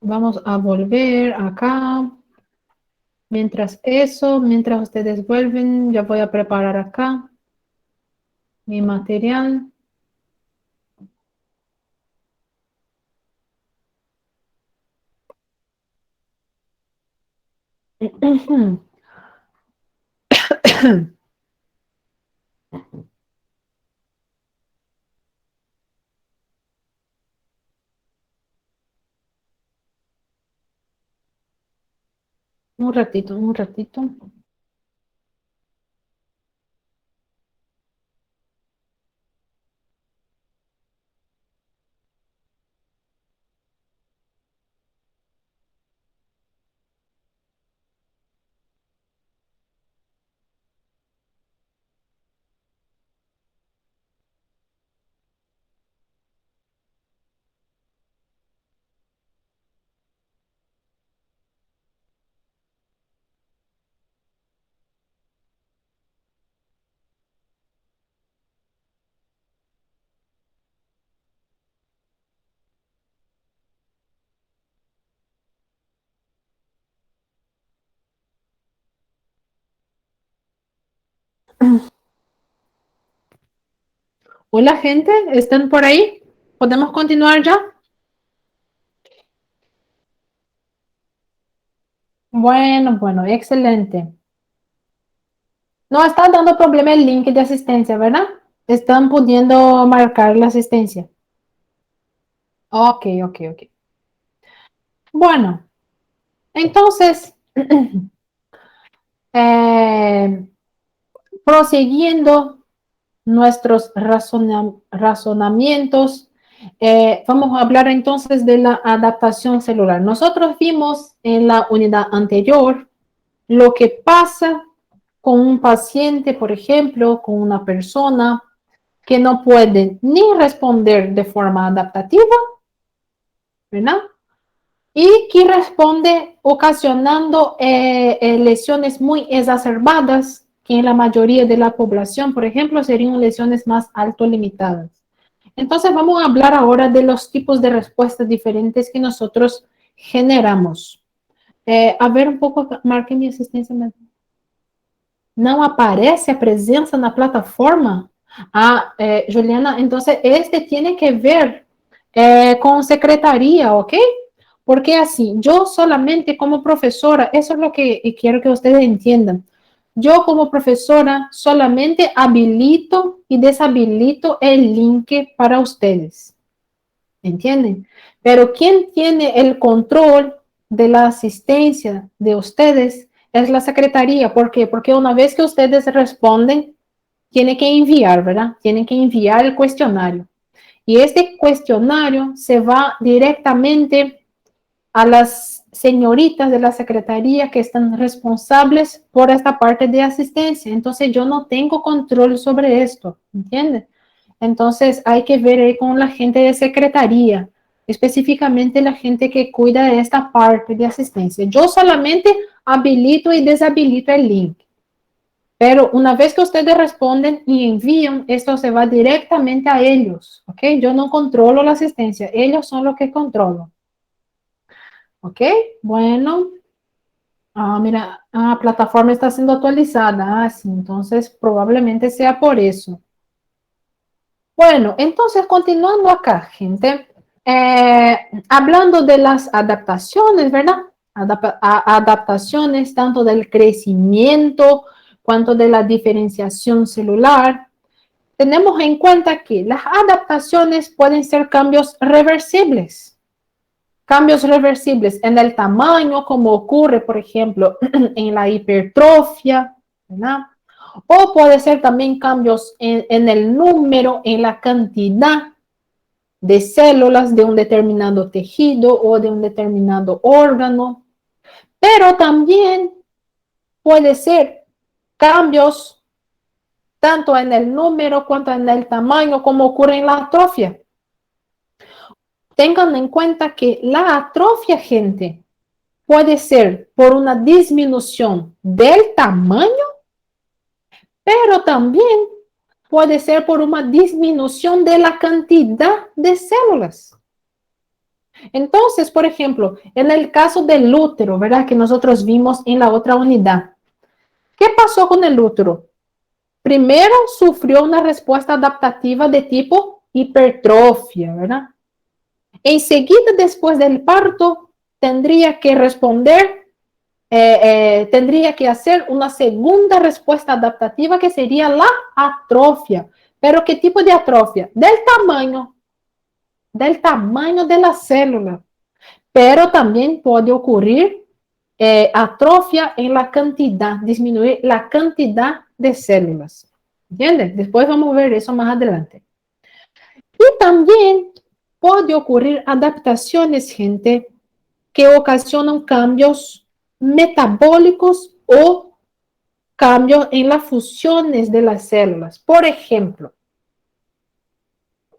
Vamos a volver acá. Mientras ustedes vuelven, ya voy a preparar acá mi material. Un ratito, un ratito. Hola, gente, ¿están por ahí? ¿Podemos continuar ya? Bueno, excelente. No está dando problema el link de asistencia, ¿verdad? Están pudiendo marcar la asistencia. Ok. Bueno, entonces, eh, prosiguiendo nuestros razonamientos, vamos a hablar entonces de la adaptación celular. Nosotros vimos en la unidad anterior lo que pasa con un paciente, por ejemplo, con una persona que no puede ni responder de forma adaptativa, ¿verdad? Y que responde ocasionando lesiones muy exacerbadas, que en la mayoría de la población, por ejemplo, serían lesiones más alto-limitadas. Entonces vamos a hablar ahora de los tipos de respuestas diferentes que nosotros generamos. A ver un poco, marque mi asistencia. Não aparece a presença na plataforma? Ah, Juliana, entonces este tiene que ver con secretaría, ¿ok? Porque así, yo solamente como profesora, eso es lo que quiero que ustedes entiendan. Yo como profesora solamente habilito y deshabilito el link para ustedes. ¿Entienden? Pero quien tiene el control de la asistencia de ustedes es la secretaría. ¿Por qué? Porque una vez que ustedes responden, tiene que enviar, ¿verdad? Tienen que enviar el cuestionario. Y este cuestionario se va directamente a las señoritas de la secretaría que están responsables por esta parte de asistencia. Entonces yo no tengo control sobre esto, ¿entienden? Entonces hay que ver ahí con la gente de secretaría, específicamente la gente que cuida de esta parte de asistencia. Yo solamente habilito y deshabilito el link. Pero una vez que ustedes responden y envían, esto se va directamente a ellos, ¿ok? Yo no controlo la asistencia, ellos son los que controlan, ¿ok? Bueno, mira, la plataforma está siendo actualizada, sí, entonces probablemente sea por eso. Bueno, entonces continuando acá, gente, hablando de las adaptaciones, ¿verdad? Adaptaciones tanto del crecimiento cuanto de la diferenciación celular. Tenemos en cuenta que las adaptaciones pueden ser cambios reversibles en el tamaño, como ocurre, por ejemplo, en la hipertrofia, ¿verdad? O puede ser también cambios en el número, en la cantidad de células de un determinado tejido o de un determinado órgano, pero también puede ser cambios tanto en el número cuanto en el tamaño, como ocurre en la atrofia. Tengan en cuenta que la atrofia, gente, puede ser por una disminución del tamaño, pero también puede ser por una disminución de la cantidad de células. Entonces, por ejemplo, en el caso del útero, ¿verdad? Que nosotros vimos en la otra unidad. ¿Qué pasó con el útero? Primero sufrió una respuesta adaptativa de tipo hipertrofia, ¿verdad? Enseguida, después del parto, tendría que responder, tendría que hacer una segunda respuesta adaptativa que sería la atrofia. ¿Pero qué tipo de atrofia? Del tamaño de la célula. Pero también puede ocurrir atrofia en la cantidad, disminuir la cantidad de células. ¿Entienden? Después vamos a ver eso más adelante. Y también puede ocurrir adaptaciones, gente, que ocasionan cambios metabólicos o cambios en las funciones de las células. Por ejemplo,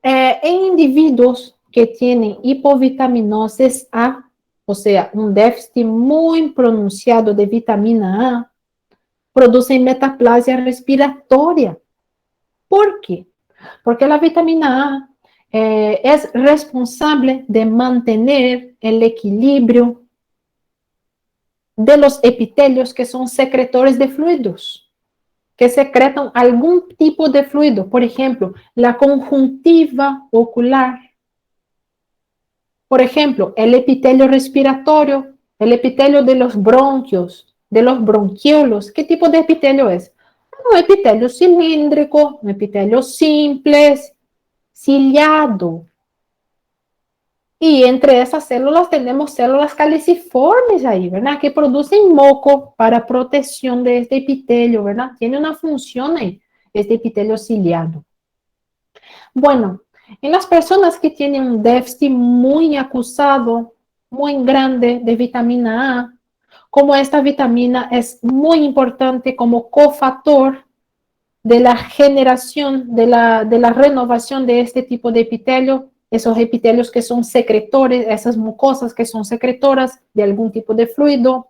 en individuos que tienen hipovitaminosis A, o sea, un déficit muy pronunciado de vitamina A, producen metaplasia respiratoria. ¿Por qué? Porque la vitamina A es responsable de mantener el equilibrio de los epitelios que son secretores de fluidos, que secretan algún tipo de fluido, por ejemplo, la conjuntiva ocular, por ejemplo, el epitelio respiratorio, el epitelio de los bronquios, de los bronquiolos. ¿Qué tipo de epitelio es? Un epitelio cilíndrico, un epitelio simple, ciliado. Y entre esas células tenemos células caliciformes ahí, ¿verdad? Que producen moco para protección de este epitelio, ¿verdad? Tiene una función ahí, este epitelio ciliado. Bueno, en las personas que tienen un déficit muy acusado, muy grande de vitamina A, como esta vitamina es muy importante como cofactor de la generación, de la renovación de este tipo de epitelio, esos epitelios que son secretores, esas mucosas que son secretoras de algún tipo de fluido.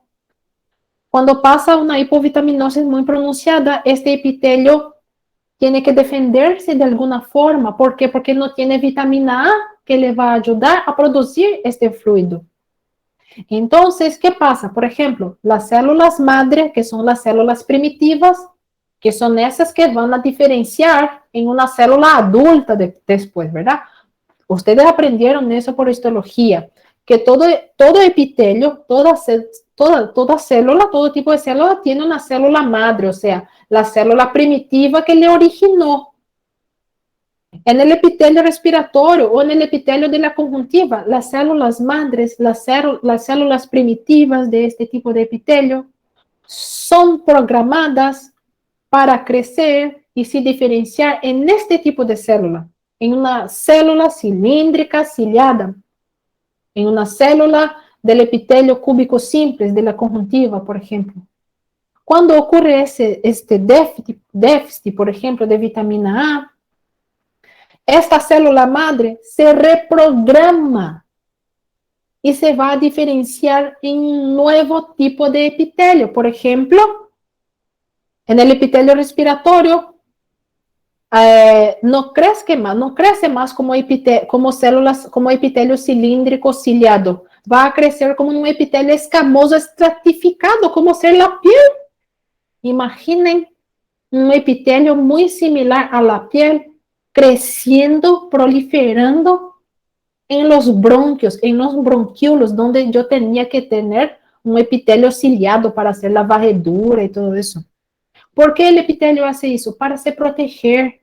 Cuando pasa una hipovitaminosis muy pronunciada, este epitelio tiene que defenderse de alguna forma. ¿Por qué? Porque no tiene vitamina A que le va a ayudar a producir este fluido. Entonces, ¿qué pasa? Por ejemplo, las células madre, que son las células primitivas, que son esas que van a diferenciar en una célula adulta después, ¿verdad? Ustedes aprendieron eso por histología, que todo epitelio, toda célula, todo tipo de célula tiene una célula madre, o sea, la célula primitiva que le originó. En el epitelio respiratorio o en el epitelio de la conjuntiva, las células madres, las células primitivas de este tipo de epitelio, son programadas para crecer y se diferenciar en este tipo de célula, en una célula cilíndrica ciliada, en una célula del epitelio cúbico simple de la conjuntiva, por ejemplo. Cuando ocurre este déficit, por ejemplo, de vitamina A, esta célula madre se reprograma y se va a diferenciar en un nuevo tipo de epitelio. Por ejemplo, en el epitelio respiratorio, no crece más como células, como epitelio cilíndrico ciliado. Va a crecer como un epitelio escamoso estratificado, como ser la piel. Imaginen un epitelio muy similar a la piel, creciendo, proliferando en los bronquios, en los bronquiolos, donde yo tenía que tener un epitelio ciliado para hacer la varredura y todo eso. ¿Por qué el epitelio hace eso? Para se proteger,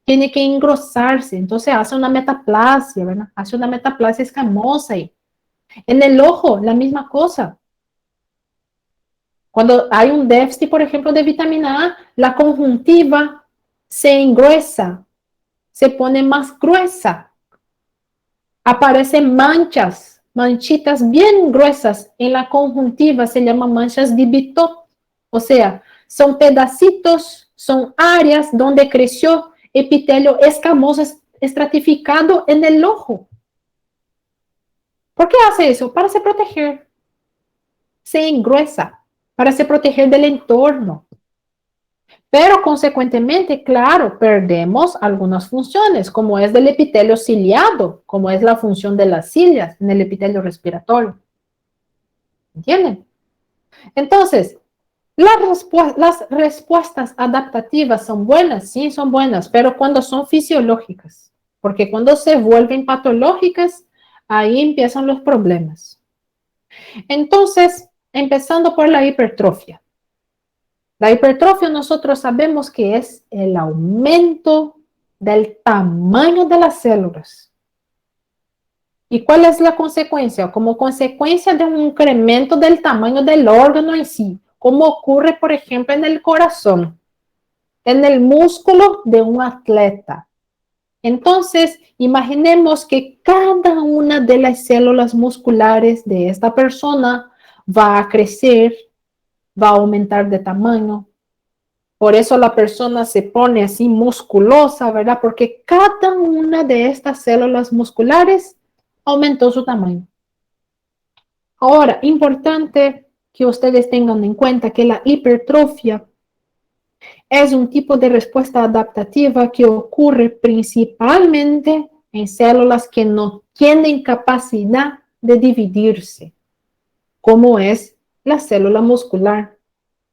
tiene que engrosarse, entonces hace una metaplasia, ¿verdad? Hace una metaplasia escamosa ahí. En el ojo, la misma cosa. Cuando hay un déficit, por ejemplo, de vitamina A, la conjuntiva se engruesa, se pone más gruesa, aparecen manchas, manchitas bien gruesas en la conjuntiva, se llaman manchas de Bitot, o sea, son pedacitos, son áreas donde creció epitelio escamoso estratificado en el ojo. ¿Por qué hace eso? Para se proteger, se engruesa, para se proteger del entorno. Pero consecuentemente, claro, perdemos algunas funciones, como es del epitelio ciliado, como es la función de las cilias en el epitelio respiratorio. ¿Entienden? Entonces, las respuestas adaptativas son buenas, sí, son buenas, pero cuando son fisiológicas, porque cuando se vuelven patológicas, ahí empiezan los problemas. Entonces, empezando por la hipertrofia. La hipertrofia nosotros sabemos que es el aumento del tamaño de las células. ¿Y cuál es la consecuencia? Como consecuencia de un incremento del tamaño del órgano en sí, como ocurre, por ejemplo, en el corazón, en el músculo de un atleta. Entonces, imaginemos que cada una de las células musculares de esta persona va a crecer, va a aumentar de tamaño. Por eso la persona se pone así musculosa, ¿verdad? Porque cada una de estas células musculares aumentó su tamaño. Ahora, importante que ustedes tengan en cuenta que la hipertrofia es un tipo de respuesta adaptativa que ocurre principalmente en células que no tienen capacidad de dividirse, como es la célula muscular,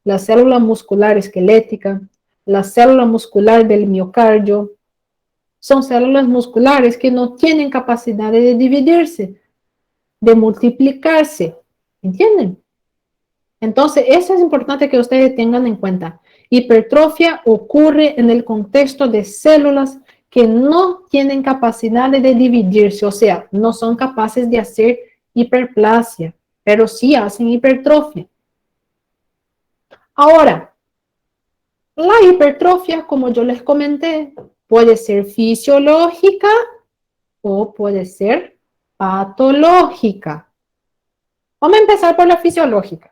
la célula muscular esquelética, la célula muscular del miocardio. Son células musculares que no tienen capacidad de dividirse, de multiplicarse. ¿Entienden? Entonces, eso es importante que ustedes tengan en cuenta. Hipertrofia ocurre en el contexto de células que no tienen capacidad de dividirse, o sea, no son capaces de hacer hiperplasia, pero sí hacen hipertrofia. Ahora, la hipertrofia, como yo les comenté, puede ser fisiológica o puede ser patológica. Vamos a empezar por la fisiológica.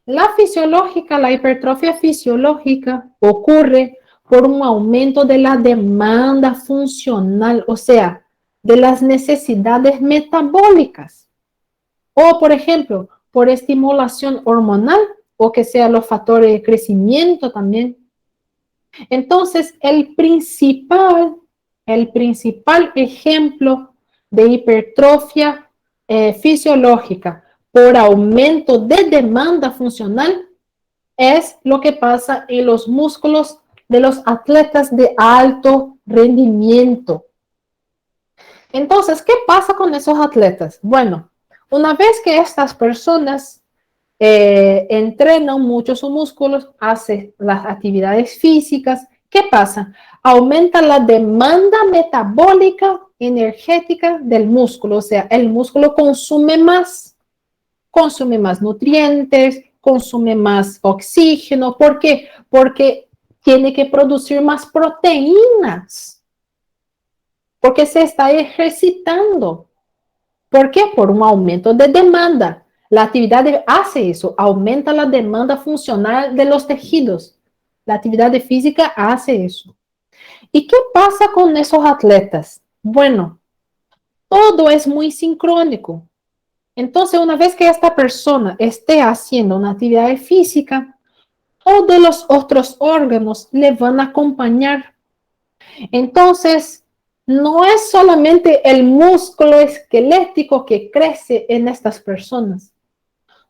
La fisiológica, la hipertrofia fisiológica ocurre por un aumento de la demanda funcional, o sea, de las necesidades metabólicas. O, por ejemplo, por estimulación hormonal o que sea los factores de crecimiento también. Entonces, el principal ejemplo de hipertrofia fisiológica por aumento de demanda funcional es lo que pasa en los músculos de los atletas de alto rendimiento. Entonces, ¿qué pasa con esos atletas? Bueno, una vez que estas personas entrenan mucho sus músculos, hacen las actividades físicas, ¿qué pasa? Aumenta la demanda metabólica energética del músculo, o sea, el músculo consume más nutrientes, consume más oxígeno. ¿Por qué? Porque tiene que producir más proteínas, porque se está ejercitando. ¿Por qué? Por un aumento de demanda. La actividad hace eso, aumenta la demanda funcional de los tejidos. La actividad física hace eso. ¿Y qué pasa con esos atletas? Bueno, todo es muy sincrónico. Entonces, una vez que esta persona esté haciendo una actividad física, todos los otros órganos le van a acompañar. Entonces, no es solamente el músculo esquelético que crece en estas personas.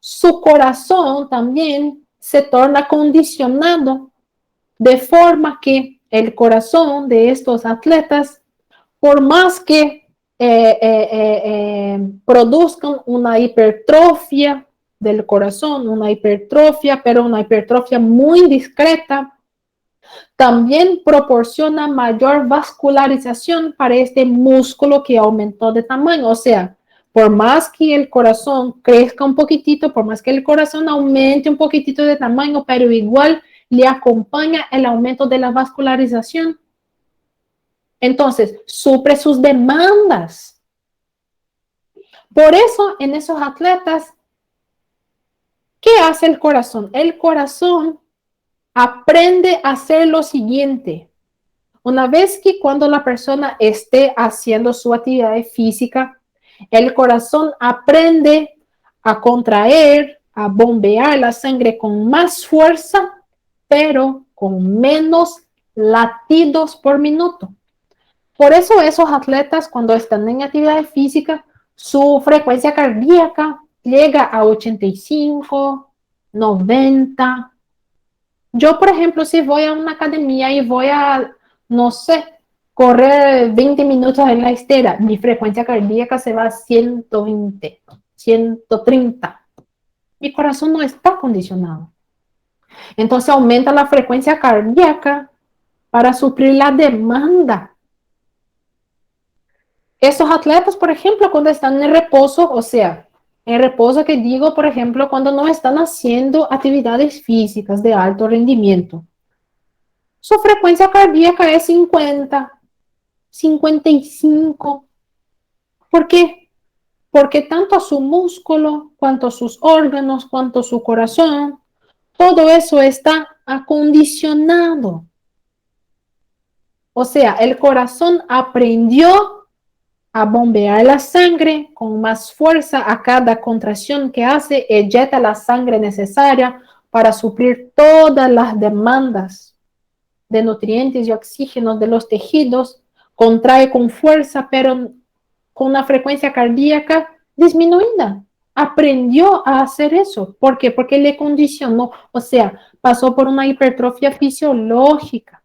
Su corazón también se torna condicionado de forma que el corazón de estos atletas, por más que produzcan una hipertrofia del corazón, una hipertrofia, pero una hipertrofia muy discreta, también proporciona mayor vascularización para este músculo que aumentó de tamaño. O sea, por más que el corazón crezca un poquitito, por más que el corazón aumente un poquitito de tamaño, pero igual le acompaña el aumento de la vascularización. Entonces, suple sus demandas. Por eso, en esos atletas, ¿qué hace el corazón? El corazón aprende a hacer lo siguiente. Una vez que cuando la persona esté haciendo su actividad física, el corazón aprende a contraer, a bombear la sangre con más fuerza, pero con menos latidos por minuto. Por eso esos atletas cuando están en actividad física, su frecuencia cardíaca llega a 85, 90. Yo, por ejemplo, si voy a una academia y voy a, no sé, correr 20 minutos en la estera, mi frecuencia cardíaca se va a 120, 130. Mi corazón no está acondicionado. Entonces aumenta la frecuencia cardíaca para suplir la demanda. Esos atletas, por ejemplo, cuando están en reposo, o sea, en reposo que digo, por ejemplo, cuando no están haciendo actividades físicas de alto rendimiento, su frecuencia cardíaca es 50, 55. ¿Por qué? Porque tanto su músculo, cuanto sus órganos, cuanto su corazón, todo eso está acondicionado. O sea, el corazón aprendió a bombear la sangre con más fuerza a cada contracción que hace, eyecta la sangre necesaria para suplir todas las demandas de nutrientes y oxígenos de los tejidos, contrae con fuerza, pero con una frecuencia cardíaca disminuida. Aprendió a hacer eso. ¿Por qué? Porque le condicionó, o sea, pasó por una hipertrofia fisiológica.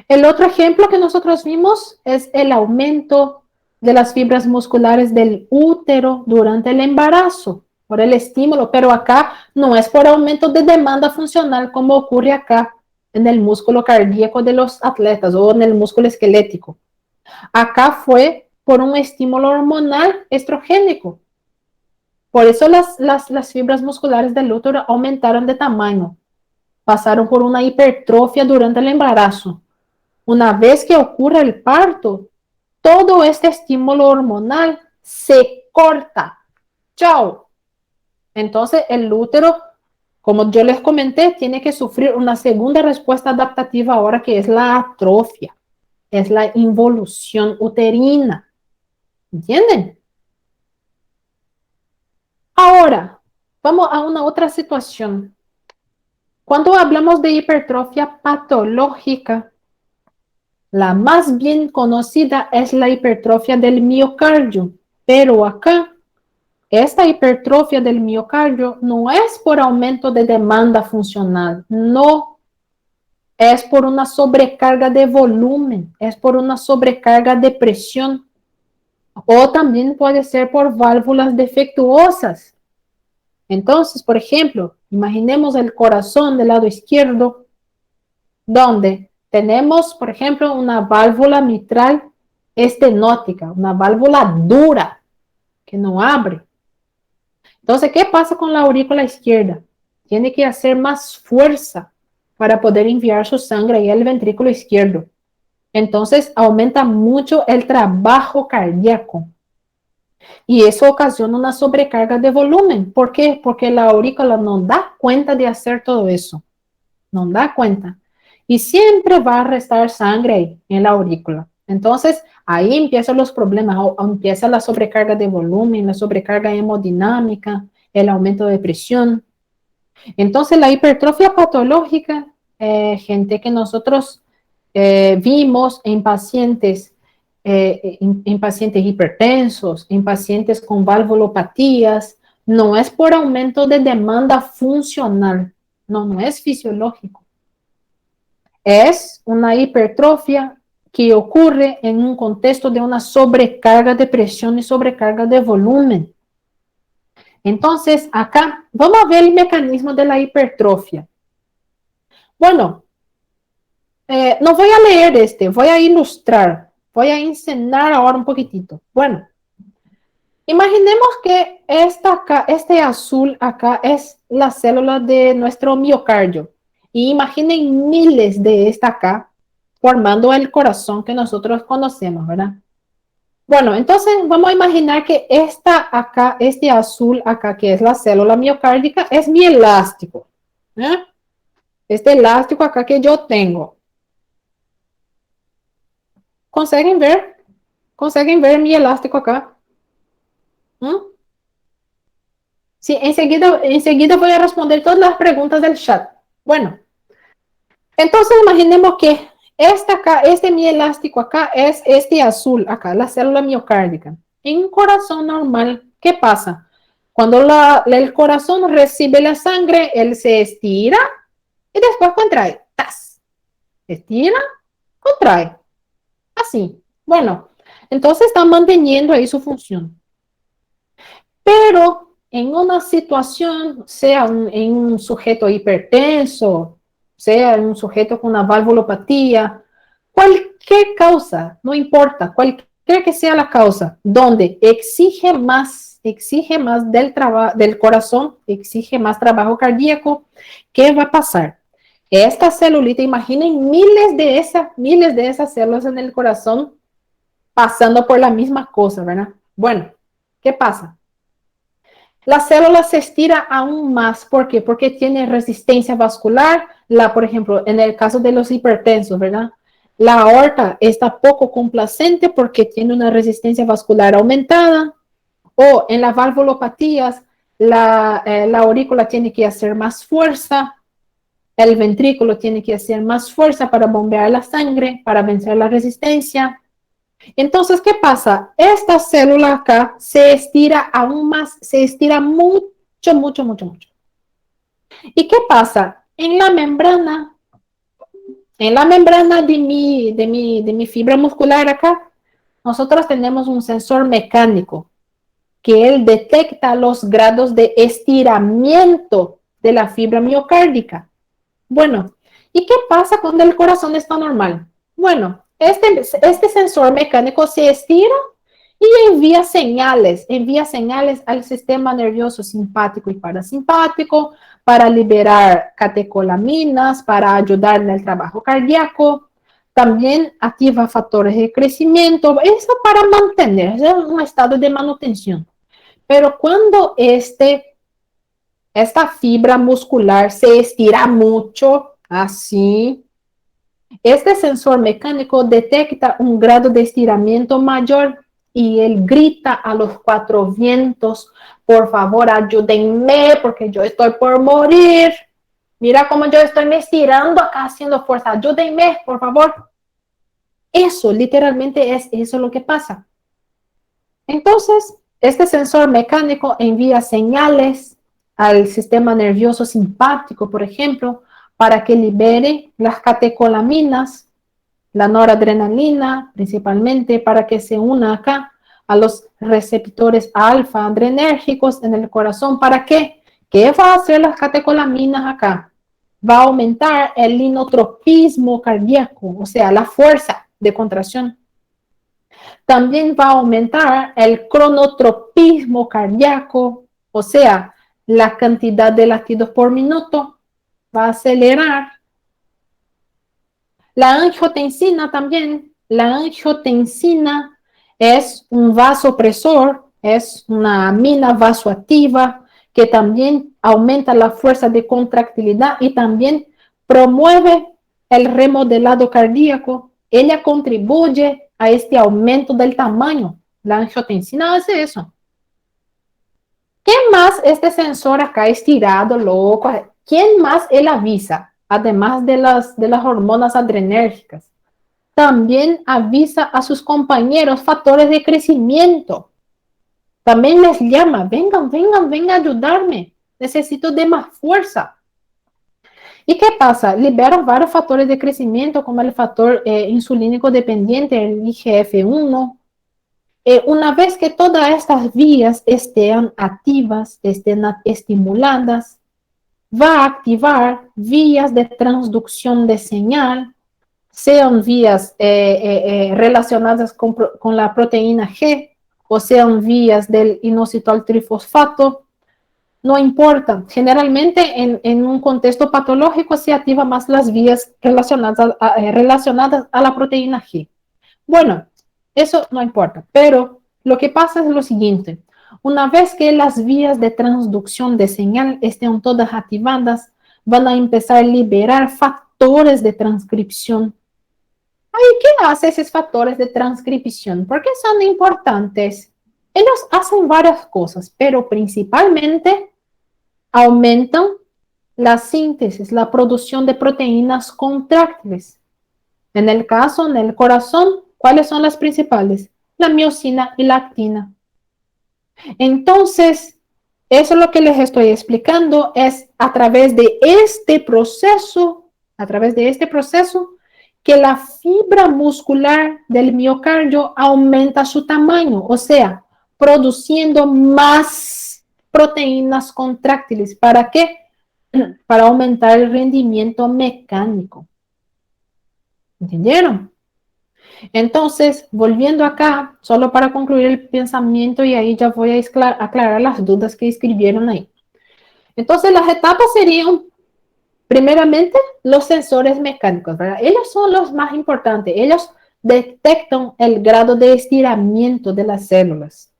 El otro ejemplo que nosotros vimos es el aumento de las fibras musculares del útero durante el embarazo, por el estímulo, pero acá no es por aumento de demanda funcional como ocurre acá en el músculo cardíaco de los atletas o en el músculo esquelético. Acá fue por un estímulo hormonal estrogénico. Por eso las fibras musculares del útero aumentaron de tamaño, pasaron por una hipertrofia durante el embarazo. Una vez que ocurre el parto, todo este estímulo hormonal se corta. ¡Chao! Entonces el útero, como yo les comenté, tiene que sufrir una segunda respuesta adaptativa ahora que es la atrofia, es la involución uterina. ¿Entienden? Ahora, vamos a una otra situación. Cuando hablamos de hipertrofia patológica, la más bien conocida es la hipertrofia del miocardio, pero acá, esta hipertrofia del miocardio no es por aumento de demanda funcional, no es por una sobrecarga de volumen, es por una sobrecarga de presión, o también puede ser por válvulas defectuosas. Entonces, por ejemplo, imaginemos el corazón del lado izquierdo, donde tenemos, por ejemplo, una válvula mitral estenótica, una válvula dura que no abre. Entonces, ¿qué pasa con la aurícula izquierda? Tiene que hacer más fuerza para poder enviar su sangre ahí al ventrículo izquierdo. Entonces, aumenta mucho el trabajo cardíaco. Y eso ocasiona una sobrecarga de volumen. ¿Por qué? Porque la aurícula no da cuenta de hacer todo eso. No da cuenta. Y siempre va a restar sangre ahí en la aurícula. Entonces, ahí empiezan los problemas. Empieza la sobrecarga de volumen, la sobrecarga hemodinámica, el aumento de presión. Entonces, la hipertrofia patológica, gente que nosotros vimos en pacientes hipertensos, en pacientes con valvulopatías, no es por aumento de demanda funcional, no es fisiológico. Es una hipertrofia que ocurre en un contexto de una sobrecarga de presión y sobrecarga de volumen. Entonces, acá vamos a ver el mecanismo de la hipertrofia. Bueno, no voy a leer voy a ilustrar, voy a enseñar ahora un poquitito. Bueno, imaginemos que este azul acá es la célula de nuestro miocardio. Y imaginen miles de esta acá formando el corazón que nosotros conocemos, ¿verdad? Bueno, entonces vamos a imaginar que esta acá, este azul acá, que es la célula miocárdica, es mi elástico. ¿Eh? Este elástico acá que yo tengo. ¿Conseguem ver? ¿Conseguem ver mi elástico acá? Sí, enseguida voy a responder todas las preguntas del chat. Bueno, entonces imaginemos que este mielástico acá es este azul acá, la célula miocárdica. En un corazón normal, ¿qué pasa? Cuando el corazón recibe la sangre, él se estira y después contrae. ¡Tas! Estira, contrae. Así. Bueno, entonces está manteniendo ahí su función. Pero en una situación, sea en un sujeto hipertenso, sea en un sujeto con una valvulopatía, cualquier causa, no importa, cualquier que sea la causa, donde exige más del corazón, exige más trabajo cardíaco, ¿qué va a pasar? Esta celulita, imaginen miles de esas células en el corazón pasando por la misma cosa, ¿verdad? Bueno, ¿qué pasa? La célula se estira aún más. ¿Por qué? Porque tiene resistencia vascular. Por ejemplo, en el caso de los hipertensos, ¿verdad? La aorta está poco complacente porque tiene una resistencia vascular aumentada. O en las valvulopatías, la aurícula tiene que hacer más fuerza. El ventrículo tiene que hacer más fuerza para bombear la sangre, para vencer la resistencia. Entonces, ¿qué pasa? Esta célula acá se estira aún más, se estira mucho, mucho, mucho, mucho. ¿Y qué pasa? En la membrana de mi fibra muscular acá, nosotros tenemos un sensor mecánico que él detecta los grados de estiramiento de la fibra miocárdica. Bueno, ¿y qué pasa cuando el corazón está normal? Bueno, este sensor mecánico se estira y envía señales al sistema nervioso simpático y parasimpático para liberar catecolaminas, para ayudar en el trabajo cardíaco. También activa factores de crecimiento, eso para mantener, es un estado de manutención. Pero cuando esta fibra muscular se estira mucho, así, este sensor mecánico detecta un grado de estiramiento mayor y él grita a los cuatro vientos, por favor, ayúdenme porque yo estoy por morir. Mira cómo yo estoy me estirando acá haciendo fuerza. Ayúdenme, por favor. Eso, literalmente es eso lo que pasa. Entonces, este sensor mecánico envía señales al sistema nervioso simpático, por ejemplo, para que libere las catecolaminas, la noradrenalina, principalmente, para que se una acá a los receptores alfa adrenérgicos en el corazón. ¿Para qué? ¿Qué va a hacer las catecolaminas acá? Va a aumentar el inotropismo cardíaco, o sea, la fuerza de contracción. También va a aumentar el cronotropismo cardíaco, o sea, la cantidad de latidos por minuto va a acelerar. La angiotensina también, la angiotensina es un vasopresor, es una amina vasoactiva que también aumenta la fuerza de contractilidad y también promueve el remodelado cardíaco. Ella contribuye a este aumento del tamaño. La angiotensina hace eso. ¿Qué más este sensor acá estirado, loco? ¿Quién más él avisa? Además de las hormonas adrenérgicas. También avisa a sus compañeros factores de crecimiento. También les llama, vengan, vengan, vengan a ayudarme. Necesito de más fuerza. ¿Y qué pasa? Libera varios factores de crecimiento, como el factor insulínico dependiente, el IGF-1. Una vez que todas estas vías estén activas, estén estimuladas, va a activar vías de transducción de señal, sean vías relacionadas con la proteína G o sean vías del inositol trifosfato, no importa. Generalmente en un contexto patológico se activan más las vías relacionadas a la proteína G. Bueno, eso no importa, pero lo que pasa es lo siguiente. Una vez que las vías de transducción de señal estén todas activadas, van a empezar a liberar factores de transcripción. ¿Qué hacen esos factores de transcripción? ¿Por qué son importantes? Ellos hacen varias cosas, pero principalmente aumentan la síntesis, la producción de proteínas contráctiles. En el caso, en el corazón, ¿cuáles son las principales? La miosina y la actina. Entonces, eso es lo que les estoy explicando, es a través de este proceso, que la fibra muscular del miocardio aumenta su tamaño, o sea, produciendo más proteínas contráctiles. ¿Para qué? Para aumentar el rendimiento mecánico. ¿Entendieron? Entonces, volviendo acá, solo para concluir el pensamiento y ahí ya voy a aclarar las dudas que escribieron ahí. Entonces, las etapas serían, primeramente, los sensores mecánicos, ¿verdad? Ellos son los más importantes. Ellos detectan el grado de estiramiento de las células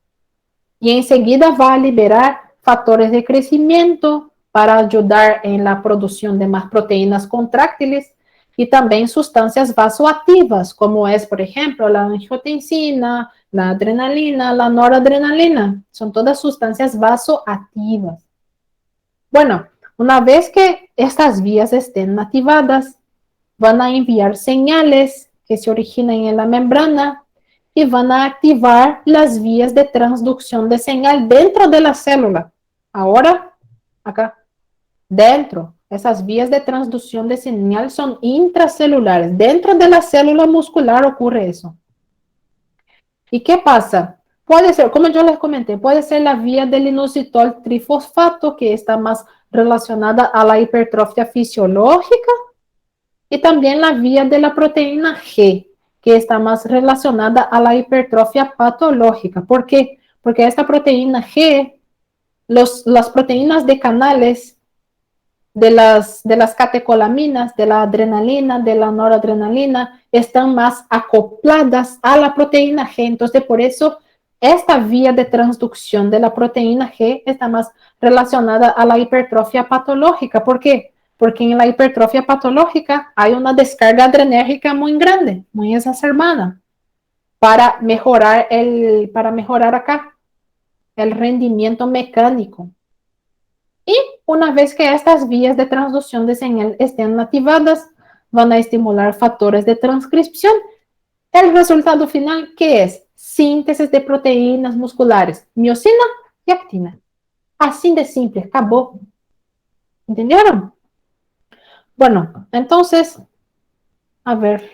y enseguida va a liberar factores de crecimiento para ayudar en la producción de más proteínas contráctiles y también sustancias vasoactivas, como es, por ejemplo, la angiotensina, la adrenalina, la noradrenalina. Son todas sustancias vasoactivas. Bueno, una vez que estas vías estén activadas, van a enviar señales que se originan en la membrana y van a activar las vías de transducción de señal dentro de la célula. Ahora, acá, dentro. Esas vías de transducción de señal son intracelulares. Dentro de la célula muscular ocurre eso. ¿Y qué pasa? Puede ser, como yo les comenté, puede ser la vía del inositol trifosfato, que está más relacionada a la hipertrofia fisiológica, y también la vía de la proteína G, que está más relacionada a la hipertrofia patológica. ¿Por qué? Porque esta proteína G, las proteínas de canales de las catecolaminas, de la adrenalina, de la noradrenalina, están más acopladas a la proteína G. Entonces, por eso, esta vía de transducción de la proteína G está más relacionada a la hipertrofia patológica. ¿Por qué? Porque en la hipertrofia patológica hay una descarga adrenérgica muy grande, muy exacerbada, para mejorar acá el rendimiento mecánico. Y una vez que estas vías de transducción de señal estén activadas, van a estimular factores de transcripción. El resultado final, ¿qué es? Síntesis de proteínas musculares, miosina y actina. Así de simple, acabó. ¿Entendieron? Bueno, entonces, a ver.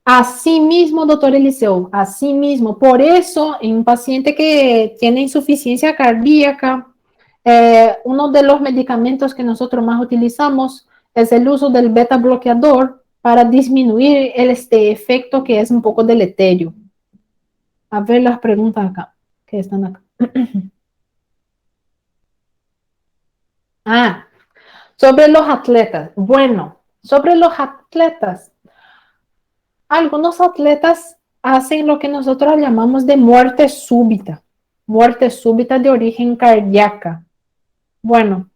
Así mismo, doctor Eliseo, así mismo. Por eso, en un paciente que tiene insuficiencia cardíaca, uno de los medicamentos que nosotros más utilizamos es el uso del beta bloqueador para disminuir este efecto que es un poco deleterio. A ver las preguntas acá, que están acá. Ah, sobre los atletas. Bueno, sobre los atletas. Algunos atletas hacen lo que nosotros llamamos de muerte súbita de origen cardíaca. Bueno,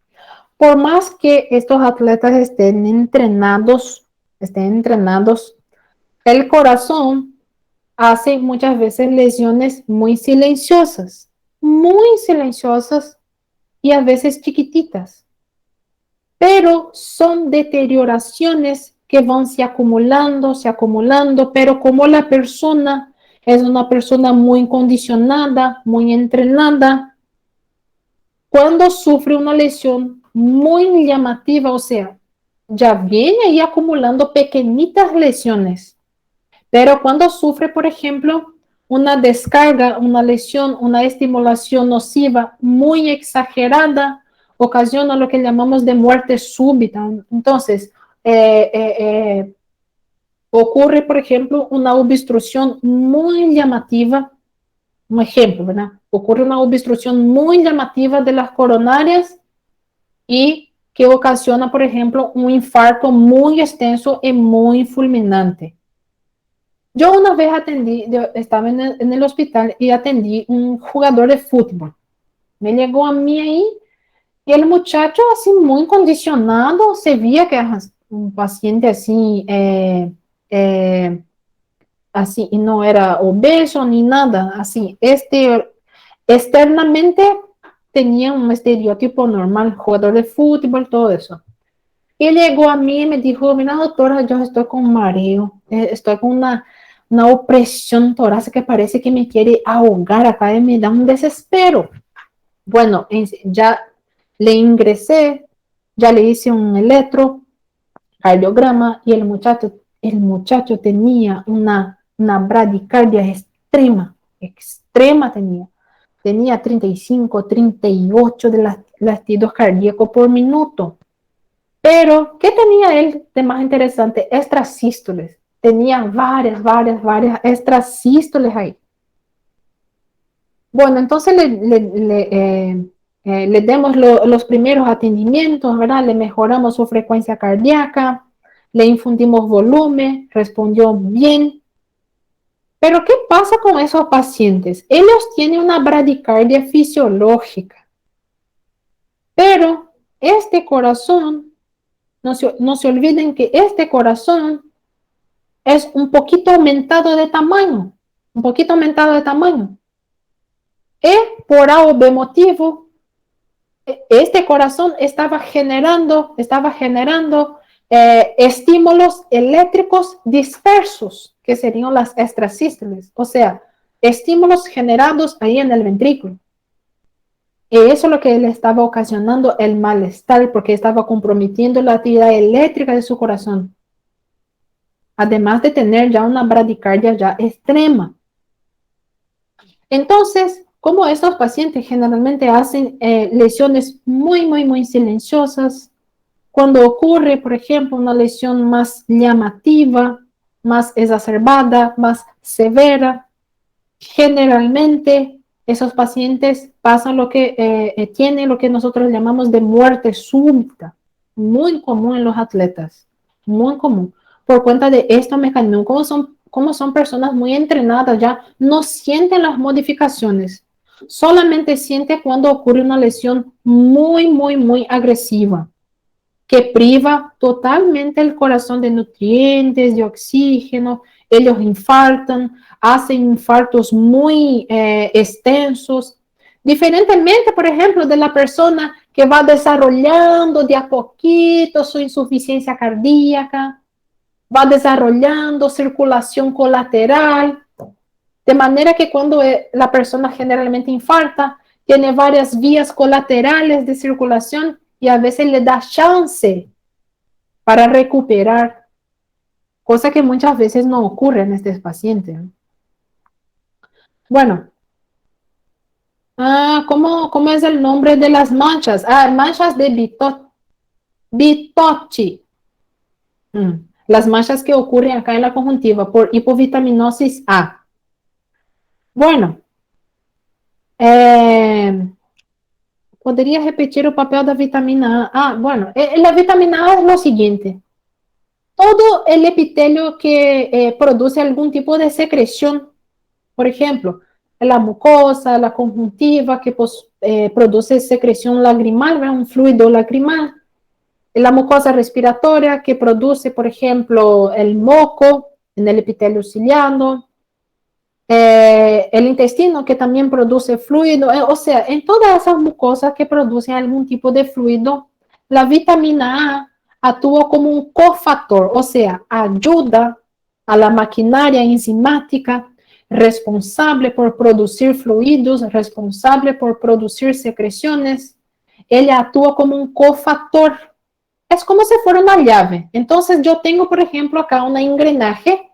por más que estos atletas estén entrenados, el corazón hace muchas veces lesiones muy silenciosas y a veces chiquititas, pero son deterioraciones que van se acumulando, pero como la persona es una persona muy condicionada, muy entrenada, cuando sufre una lesión muy llamativa, o sea, ya viene ahí acumulando pequeñitas lesiones, pero cuando sufre, por ejemplo, una descarga, una lesión, una estimulación nociva muy exagerada, ocasiona lo que llamamos de muerte súbita. Entonces, eh, eh, eh, ocurre, por ejemplo, una obstrucción muy llamativa, un ejemplo, ¿verdad? Ocurre una obstrucción muy llamativa de las coronarias y que ocasiona, por ejemplo, un infarto muy extenso y muy fulminante. Yo una vez estaba en el hospital y atendí un jugador de fútbol. Me llegó a mí ahí y el muchacho así muy condicionado, se veía que era un paciente así, así, y no era obeso ni nada, así, externamente tenía un estereotipo normal, jugador de fútbol, todo eso. Y llegó a mí y me dijo, mira doctora, yo estoy con mareo, estoy con una opresión torácica que parece que me quiere ahogar acá y me da un desespero. Bueno, ya le ingresé, ya le hice un electrocardiograma y el muchacho tenía una bradicardia extrema, extrema tenía. Tenía 35, 38 de latidos cardíacos por minuto. Pero, ¿qué tenía él de más interesante? Extrasístoles. Tenía varias extrasístoles ahí. Bueno, entonces le demos los primeros atendimientos, ¿verdad? Le mejoramos su frecuencia cardíaca, le infundimos volumen, respondió bien. Pero, ¿qué pasa con esos pacientes? Ellos tienen una bradicardia fisiológica, pero este corazón, no se olviden que este corazón es un poquito aumentado de tamaño, un poquito aumentado de tamaño. Y por A o B motivo, este corazón estaba generando estímulos eléctricos dispersos, que serían las extrasístoles, o sea, estímulos generados ahí en el ventrículo. Y eso es lo que le estaba ocasionando el malestar, porque estaba comprometiendo la actividad eléctrica de su corazón, además de tener ya una bradicardia ya extrema. Entonces, como estos pacientes generalmente hacen lesiones muy silenciosas, cuando ocurre, por ejemplo, una lesión más llamativa, más exacerbada, más severa, generalmente esos pacientes pasan lo que tienen lo que nosotros llamamos de muerte súbita, muy común en los atletas, muy común, por cuenta de estos mecanismos. Como son personas muy entrenadas, ya no sienten las modificaciones, solamente sienten cuando ocurre una lesión muy agresiva, que priva totalmente el corazón de nutrientes, de oxígeno, ellos infartan, hacen infartos muy extensos, diferentemente, por ejemplo, de la persona que va desarrollando de a poquito su insuficiencia cardíaca, va desarrollando circulación colateral, de manera que cuando la persona generalmente infarta, tiene varias vías colaterales de circulación y a veces le da chance para recuperar, cosa que muchas veces no ocurre en estos pacientes. Bueno, ¿cómo es el nombre de las manchas? Manchas de Bitotti. Las manchas que ocurren acá en la conjuntiva por hipovitaminosis A. Bueno, ¿podría repetir el papel de la vitamina A? Bueno, la vitamina A es lo siguiente. Todo el epitelio que produce algún tipo de secreción, por ejemplo, la mucosa, la conjuntiva, que produce secreción lagrimal, un fluido lacrimal, la mucosa respiratoria, que produce, por ejemplo, el moco en el epitelio ciliado, el intestino, que también produce fluido, o sea, en todas esas mucosas que producen algún tipo de fluido, la vitamina A actúa como un cofactor, o sea, ayuda a la maquinaria enzimática responsable por producir fluidos, responsable por producir secreciones. Ella actúa como un cofactor. Es como si fuera una llave. Entonces, yo tengo, por ejemplo, acá una engrenaje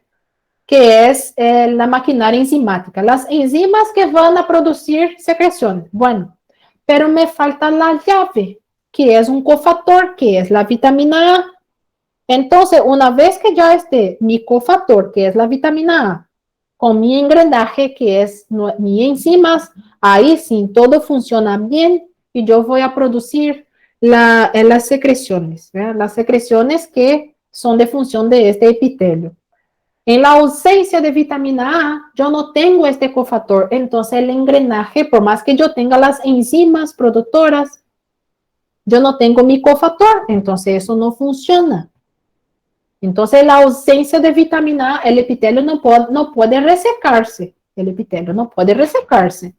que es la maquinaria enzimática, las enzimas que van a producir secreciones. Bueno, pero me falta la llave, que es un cofactor, que es la vitamina A. Entonces, una vez que ya esté mi cofactor, que es la vitamina A, con mi engranaje, que es mi enzimas, ahí sí, todo funciona bien y yo voy a producir las secreciones, ¿verdad? Las secreciones que son de función de este epitelio. En la ausencia de vitamina A, yo no tengo este cofactor, entonces el engranaje, por más que yo tenga las enzimas productoras, yo no tengo mi cofactor, entonces eso no funciona. Entonces, la ausencia de vitamina A, el epitelio no puede resecarse. El epitelio no puede resecarse.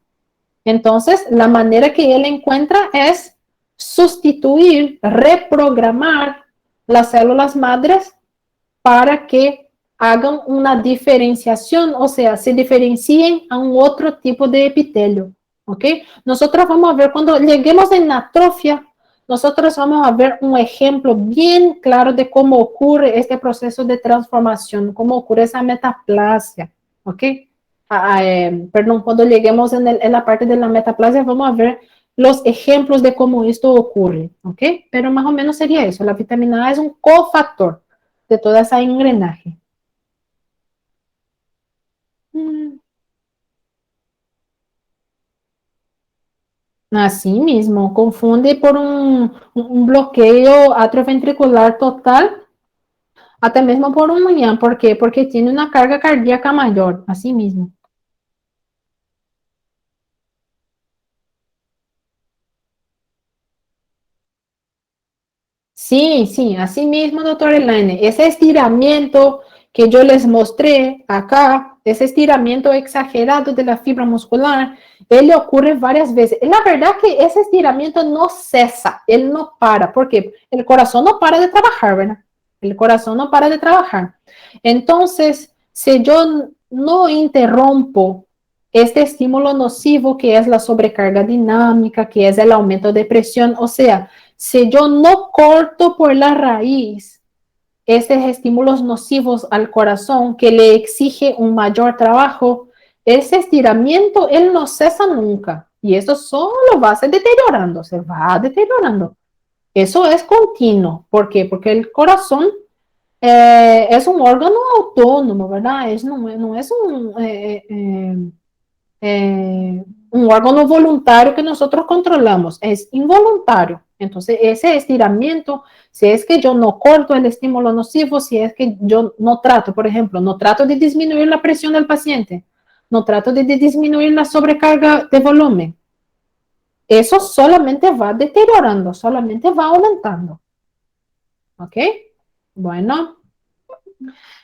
Entonces, la manera que él encuentra es sustituir, reprogramar las células madres para que hagan una diferenciación, o sea, se diferencien a un otro tipo de epitelio, ¿ok? Nosotros vamos a ver, cuando lleguemos en atrofia, nosotros vamos a ver un ejemplo bien claro de cómo ocurre este proceso de transformación, cómo ocurre esa metaplasia, ¿ok? Perdón, cuando lleguemos en la parte de la metaplasia, vamos a ver los ejemplos de cómo esto ocurre, ¿ok? Pero más o menos sería eso, la vitamina A es un cofactor de toda esa engrenaje. Mm, Así mismo, confunde por un bloqueo atrioventricular total, hasta mismo por un MIAM. ¿Por qué? Porque tiene una carga cardíaca mayor, así mismo. Sí, sí, así mismo, doctor Elaine. Ese estiramiento que yo les mostré acá, ese estiramiento exagerado de la fibra muscular, él le ocurre varias veces. La verdad que ese estiramiento no cesa, él no para, porque el corazón no para de trabajar, ¿verdad? El corazón no para de trabajar. Entonces, si yo no interrumpo este estímulo nocivo que es la sobrecarga dinámica, que es el aumento de presión, o sea, si yo no corto por la raíz estos estímulos nocivos al corazón que le exige un mayor trabajo, ese estiramiento, él no cesa nunca. Y eso solo va a ser deteriorando, se va deteriorando. Eso es continuo. ¿Por qué? Porque el corazón es un órgano autónomo, ¿verdad? No es un órgano voluntario que nosotros controlamos, es involuntario. Entonces, ese estiramiento, si es que yo no corto el estímulo nocivo, si es que yo no trato, por ejemplo, no trato de disminuir la presión del paciente, no trato de disminuir la sobrecarga de volumen, eso solamente va deteriorando, solamente va aumentando. ¿Ok? Bueno,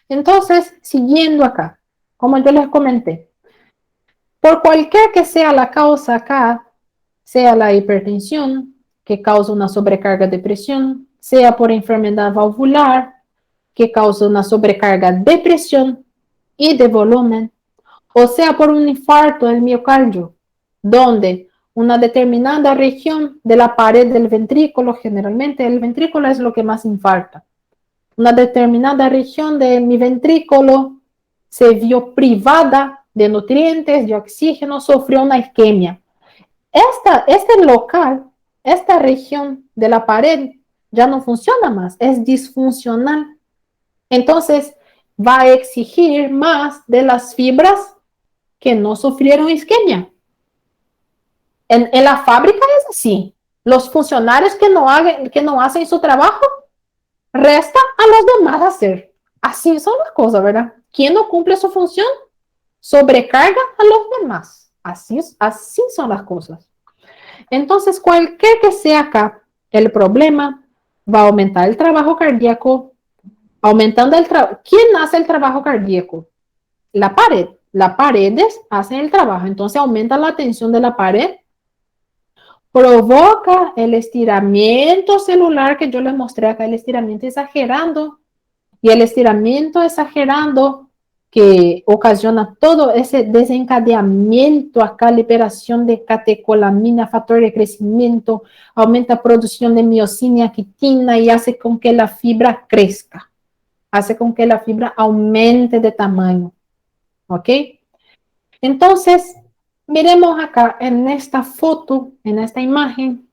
entonces, siguiendo acá, como yo les comenté, por cualquier que sea la causa acá, sea la hipertensión, que causa una sobrecarga de presión, sea por enfermedad valvular, que causa una sobrecarga de presión y de volumen, o sea por un infarto del miocardio, donde una determinada región de la pared del ventrículo, generalmente el ventrículo es lo que más infarta, una determinada región de mi ventrículo se vio privada de nutrientes, de oxígeno, sufrió una isquemia. Este local, esta región de la pared ya no funciona más, es disfuncional. Entonces, va a exigir más de las fibras que no sufrieron isquemia. En la fábrica es así. Los funcionarios que no hacen su trabajo, resta a los demás hacer. Así son las cosas, ¿verdad? Quien no cumple su función, sobrecarga a los demás. Así son las cosas. Entonces, cualquier que sea acá el problema, va a aumentar el trabajo cardíaco, aumentando el trabajo. ¿Quién hace el trabajo cardíaco? La pared. Las paredes hacen el trabajo, entonces aumenta la tensión de la pared, provoca el estiramiento celular que yo les mostré acá, el estiramiento exagerando, y el estiramiento exagerando que ocasiona todo ese desencadeamiento acá, liberación de catecolamina, factor de crecimiento, aumenta producción de miocina, quitina y hace con que la fibra crezca, hace con que la fibra aumente de tamaño, ¿ok? Entonces, miremos acá en esta foto, en esta imagen,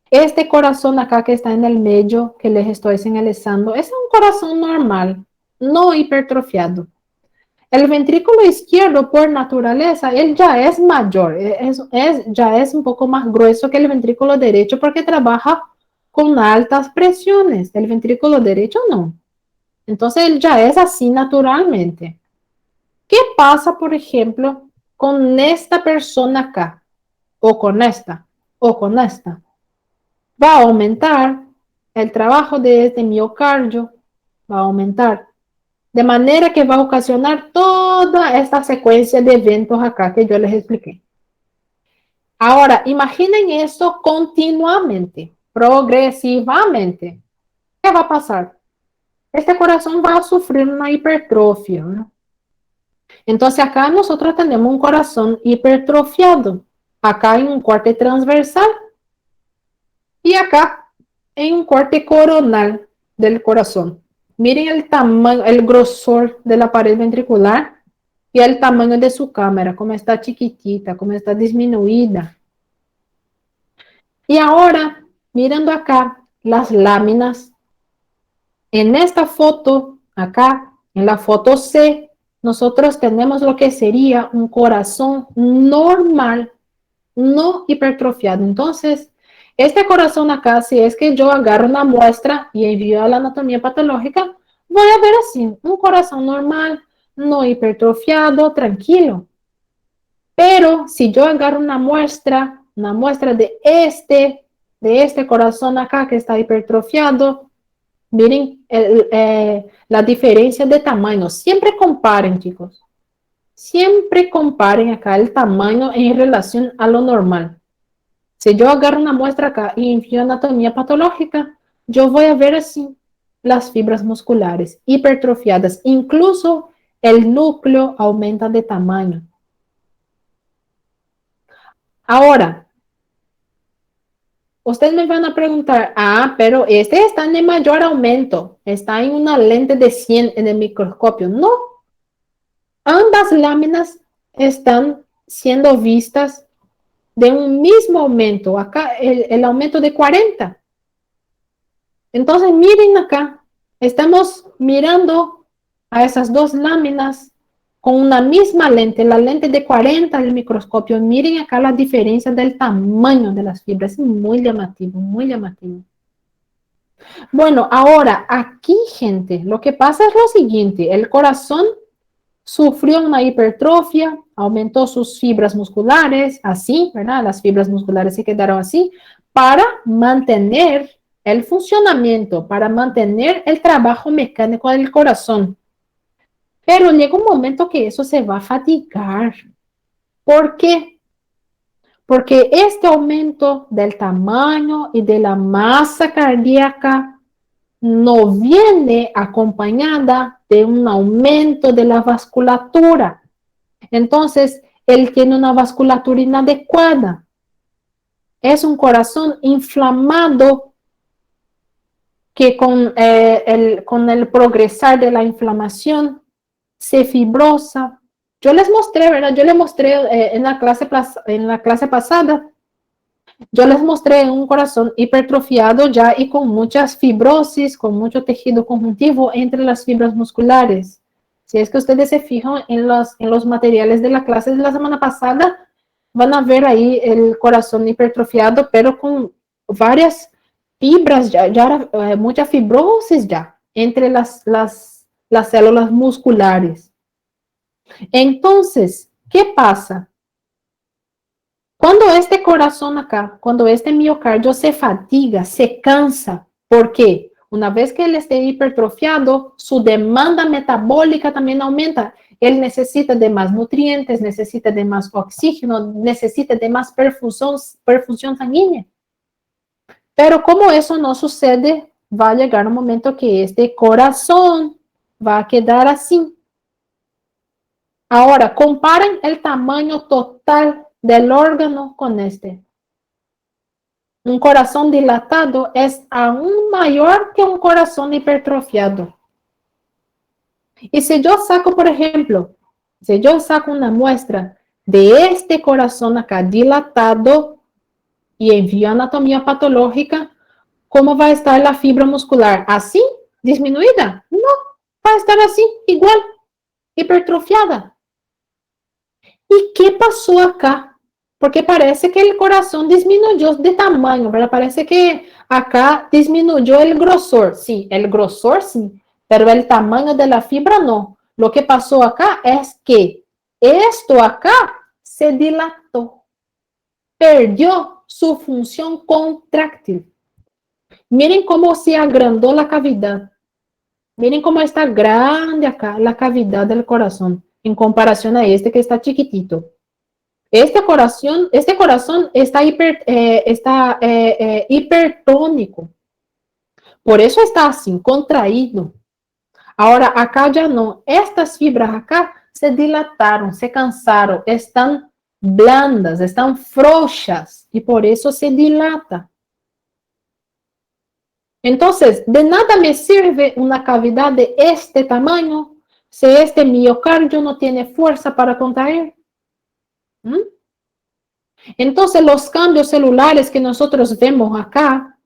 este corazón acá que está en el medio que les estoy señalizando es un corazón normal, no hipertrofiado. El ventrículo izquierdo, por naturaleza, él ya es mayor, ya es un poco más grueso que el ventrículo derecho porque trabaja con altas presiones. El ventrículo derecho no. Entonces, él ya es así naturalmente. ¿Qué pasa, por ejemplo, con esta persona acá? O con esta, o con esta. Va a aumentar el trabajo de este miocardio, va a aumentar. De manera que va a ocasionar toda esta secuencia de eventos acá que yo les expliqué. Ahora, imaginen eso continuamente, progresivamente. ¿Qué va a pasar? Este corazón va a sufrir una hipertrofia, ¿no? Entonces acá nosotros tenemos un corazón hipertrofiado. Acá hay un corte transversal y acá hay un corte coronal del corazón. Miren el tamaño, el grosor de la pared ventricular y el tamaño de su cámara, cómo está chiquitita, cómo está disminuida. Y ahora, mirando acá las láminas, en esta foto, acá, en la foto C, nosotros tenemos lo que sería un corazón normal, no hipertrofiado. Entonces, este corazón acá, si es que yo agarro una muestra y envío a la anatomía patológica, voy a ver así, un corazón normal, no hipertrofiado, tranquilo. Pero si yo agarro una muestra de este corazón acá que está hipertrofiado, miren la diferencia de tamaño. Siempre comparen, chicos. Siempre comparen acá el tamaño en relación a lo normal. Si yo agarro una muestra acá y envío anatomía patológica, yo voy a ver así las fibras musculares hipertrofiadas. Incluso el núcleo aumenta de tamaño. Ahora, ustedes me van a preguntar, pero este está en mayor aumento, está en una lente de 100 en el microscopio. No, ambas láminas están siendo vistas de un mismo aumento. Acá el aumento de 40. Entonces, miren acá, estamos mirando a esas dos láminas con una misma lente, la lente de 40 del microscopio. Miren acá la diferencia del tamaño de las fibras. Es muy llamativo, muy llamativo. Bueno, ahora aquí, gente, lo que pasa es lo siguiente. El corazón sufrió una hipertrofia, aumentó sus fibras musculares, así, ¿verdad? Las fibras musculares se quedaron así, para mantener el funcionamiento, para mantener el trabajo mecánico del corazón. Pero llega un momento que eso se va a fatigar. ¿Por qué? Porque este aumento del tamaño y de la masa cardíaca no viene acompañada de un aumento de la vasculatura. Entonces, él tiene una vasculatura inadecuada. Es un corazón inflamado que con el progresar de la inflamación se fibrosa. Yo les mostré, ¿verdad? Yo les mostré en la clase pasada, yo les mostré un corazón hipertrofiado ya y con muchas fibrosis, con mucho tejido conjuntivo entre las fibras musculares. Si es que ustedes se fijan en los materiales de la clase de la semana pasada, van a ver ahí el corazón hipertrofiado, pero con varias fibras, mucha fibrosis ya entre las células musculares. Entonces, ¿qué pasa? Cuando este corazón acá, cuando este miocardio se fatiga, se cansa, ¿por qué? Una vez que él esté hipertrofiado, su demanda metabólica también aumenta. Él necesita de más nutrientes, necesita de más oxígeno, necesita de más perfusión sanguínea. Pero como eso no sucede, va a llegar un momento que este corazón va a quedar así. Ahora, comparen el tamaño total del órgano con este. Un corazón dilatado es aún mayor que un corazón hipertrofiado. Y si yo saco, por ejemplo, si yo saco una muestra de este corazón acá dilatado y envío a anatomía patológica, ¿cómo va a estar la fibra muscular? ¿Así? ¿Disminuida? No, va a estar así, igual, hipertrofiada. ¿Y qué pasó acá? Porque parece que el corazón disminuyó de tamaño, ¿verdad? Parece que acá disminuyó el grosor. Sí, el grosor sí, pero el tamaño de la fibra no. Lo que pasó acá es que esto acá se dilató, perdió su función contráctil. Miren cómo se agrandó la cavidad. Miren cómo está grande acá la cavidad del corazón en comparación a este que está chiquitito. Este corazón está, hipertónico. Por eso está así, contraído. Ahora, acá ya no. Estas fibras acá se dilataron, se cansaron, están blandas, están frouxas y por eso se dilata. Entonces, de nada me sirve una cavidad de este tamaño si este miocardio no tiene fuerza para contraer. ¿Mm? Entonces, los cambios celulares que nosotros vemos acá,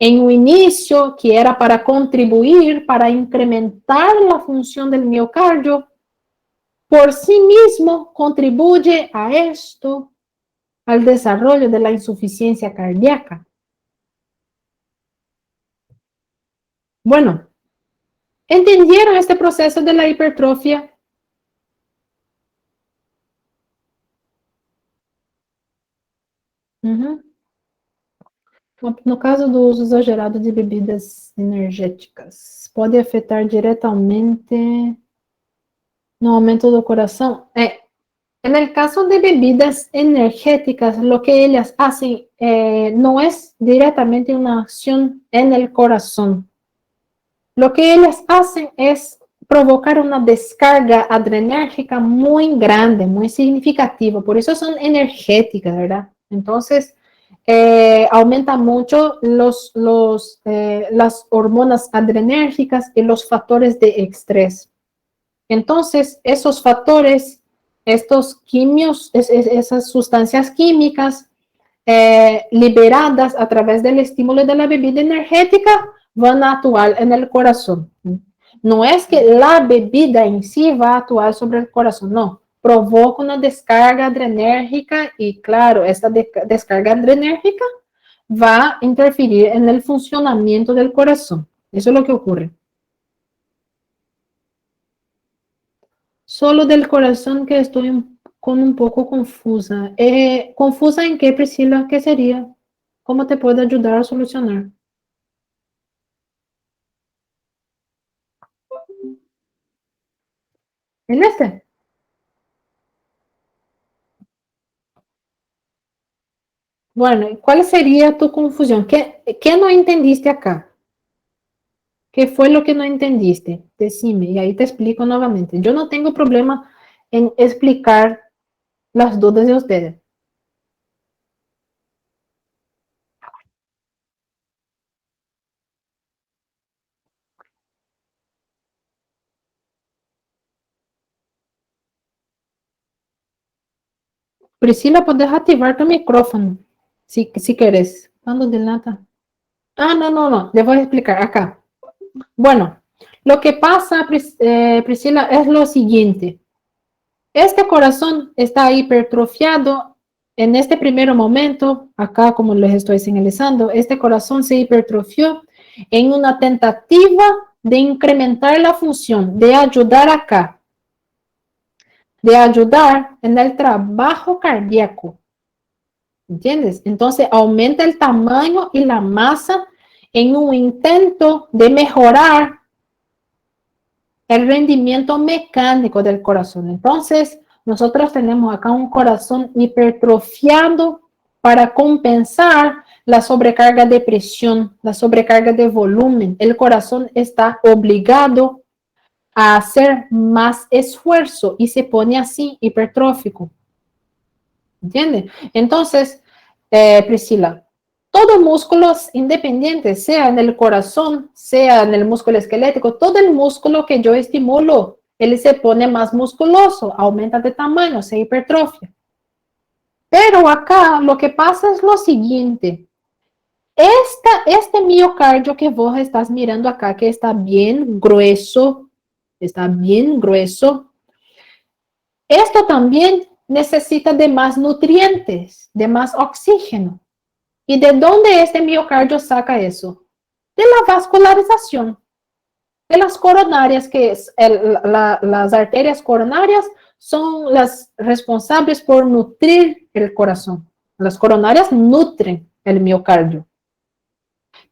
en un inicio que era para contribuir, para incrementar la función del miocardio, por sí mismo contribuye a esto, al desarrollo de la insuficiencia cardíaca. Bueno, ¿entendieron este proceso de la hipertrofia? Uhum. No caso do uso exagerado de bebidas energéticas, pode afetar diretamente no aumento do coração? En el caso de bebidas energéticas, lo que ellas hacen no es directamente una acción en el corazón. Lo que ellas hacen es provocar una descarga adrenérgica muy grande, muy significativa. Por eso son energéticas, ¿verdad? Entonces, aumenta mucho las hormonas adrenérgicas y los factores de estrés. Entonces, esos factores, estos quimios, esas sustancias químicas liberadas a través del estímulo de la bebida energética van a actuar en el corazón. No es que la bebida en sí va a actuar sobre el corazón, no. Provoca una descarga adrenérgica y claro, esta descarga adrenérgica va a interferir en el funcionamiento del corazón. Eso es lo que ocurre. Solo del corazón que estoy con un poco confusa. ¿Confusa en qué, Priscila? ¿Qué sería? ¿Cómo te puedo ayudar a solucionar? En este. Bueno, ¿cuál sería tu confusión? ¿Qué no entendiste acá? ¿Qué fue lo que no entendiste? Decime, y ahí te explico nuevamente. Yo no tengo problema en explicar las dudas de ustedes. Priscila, puedes activar tu micrófono, si quieres. Cuando delata. Ah, no, le voy a explicar acá. Bueno, lo que pasa, Priscila, es lo siguiente. Este corazón está hipertrofiado en este primer momento, acá como les estoy señalizando, este corazón se hipertrofió en una tentativa de incrementar la función, de ayudar acá, de ayudar en el trabajo cardíaco. ¿Entiendes? Entonces aumenta el tamaño y la masa en un intento de mejorar el rendimiento mecánico del corazón. Entonces, nosotros tenemos acá un corazón hipertrofiado para compensar la sobrecarga de presión, la sobrecarga de volumen. El corazón está obligado a hacer más esfuerzo y se pone así hipertrófico. ¿Entiende? Entonces, Priscila, todo músculo independiente, sea en el corazón, sea en el músculo esquelético, todo el músculo que yo estimulo, él se pone más musculoso, aumenta de tamaño, se hipertrofia. Pero acá lo que pasa es lo siguiente. Este miocardio que vos estás mirando acá, que está bien grueso, esto también necesita de más nutrientes, de más oxígeno. ¿Y de dónde este miocardio saca eso? De la vascularización, de las coronarias, que es las arterias coronarias son las responsables por nutrir el corazón. Las coronarias nutren el miocardio.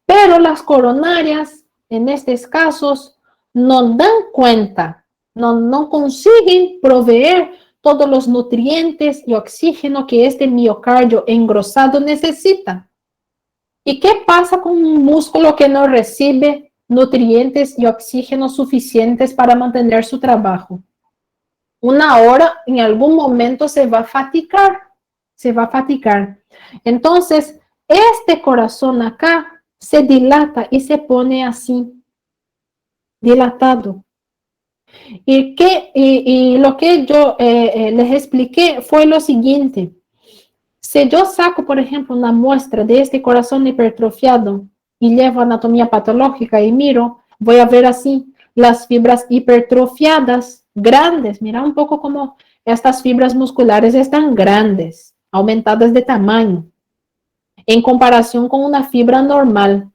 Pero las coronarias, en estos casos, no dan cuenta, no consiguen proveer todos los nutrientes y oxígeno que este miocardio engrosado necesita. ¿Y qué pasa con un músculo que no recibe nutrientes y oxígeno suficientes para mantener su trabajo? Una hora, en algún momento se va a fatigar, se va a fatigar. Entonces, este corazón acá se dilata y se pone así, dilatado. Y lo que yo les expliqué fue lo siguiente. Si yo saco, por ejemplo, una muestra de este corazón hipertrofiado y llevo anatomía patológica y miro, voy a ver así las fibras hipertrofiadas, grandes. Mira un poco como estas fibras musculares están grandes, aumentadas de tamaño, en comparación con una fibra normal.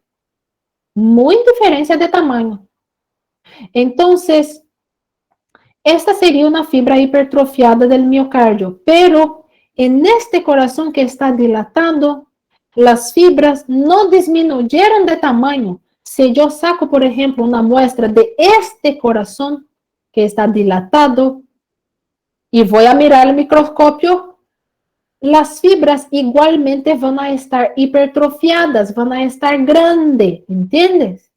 Muy diferencia de tamaño. Entonces, esta sería una fibra hipertrofiada del miocardio, pero en este corazón que está dilatando, las fibras no disminuyeron de tamaño. Si yo saco, por ejemplo, una muestra de este corazón que está dilatado y voy a mirar el microscopio, las fibras igualmente van a estar hipertrofiadas, van a estar grandes, ¿entiendes?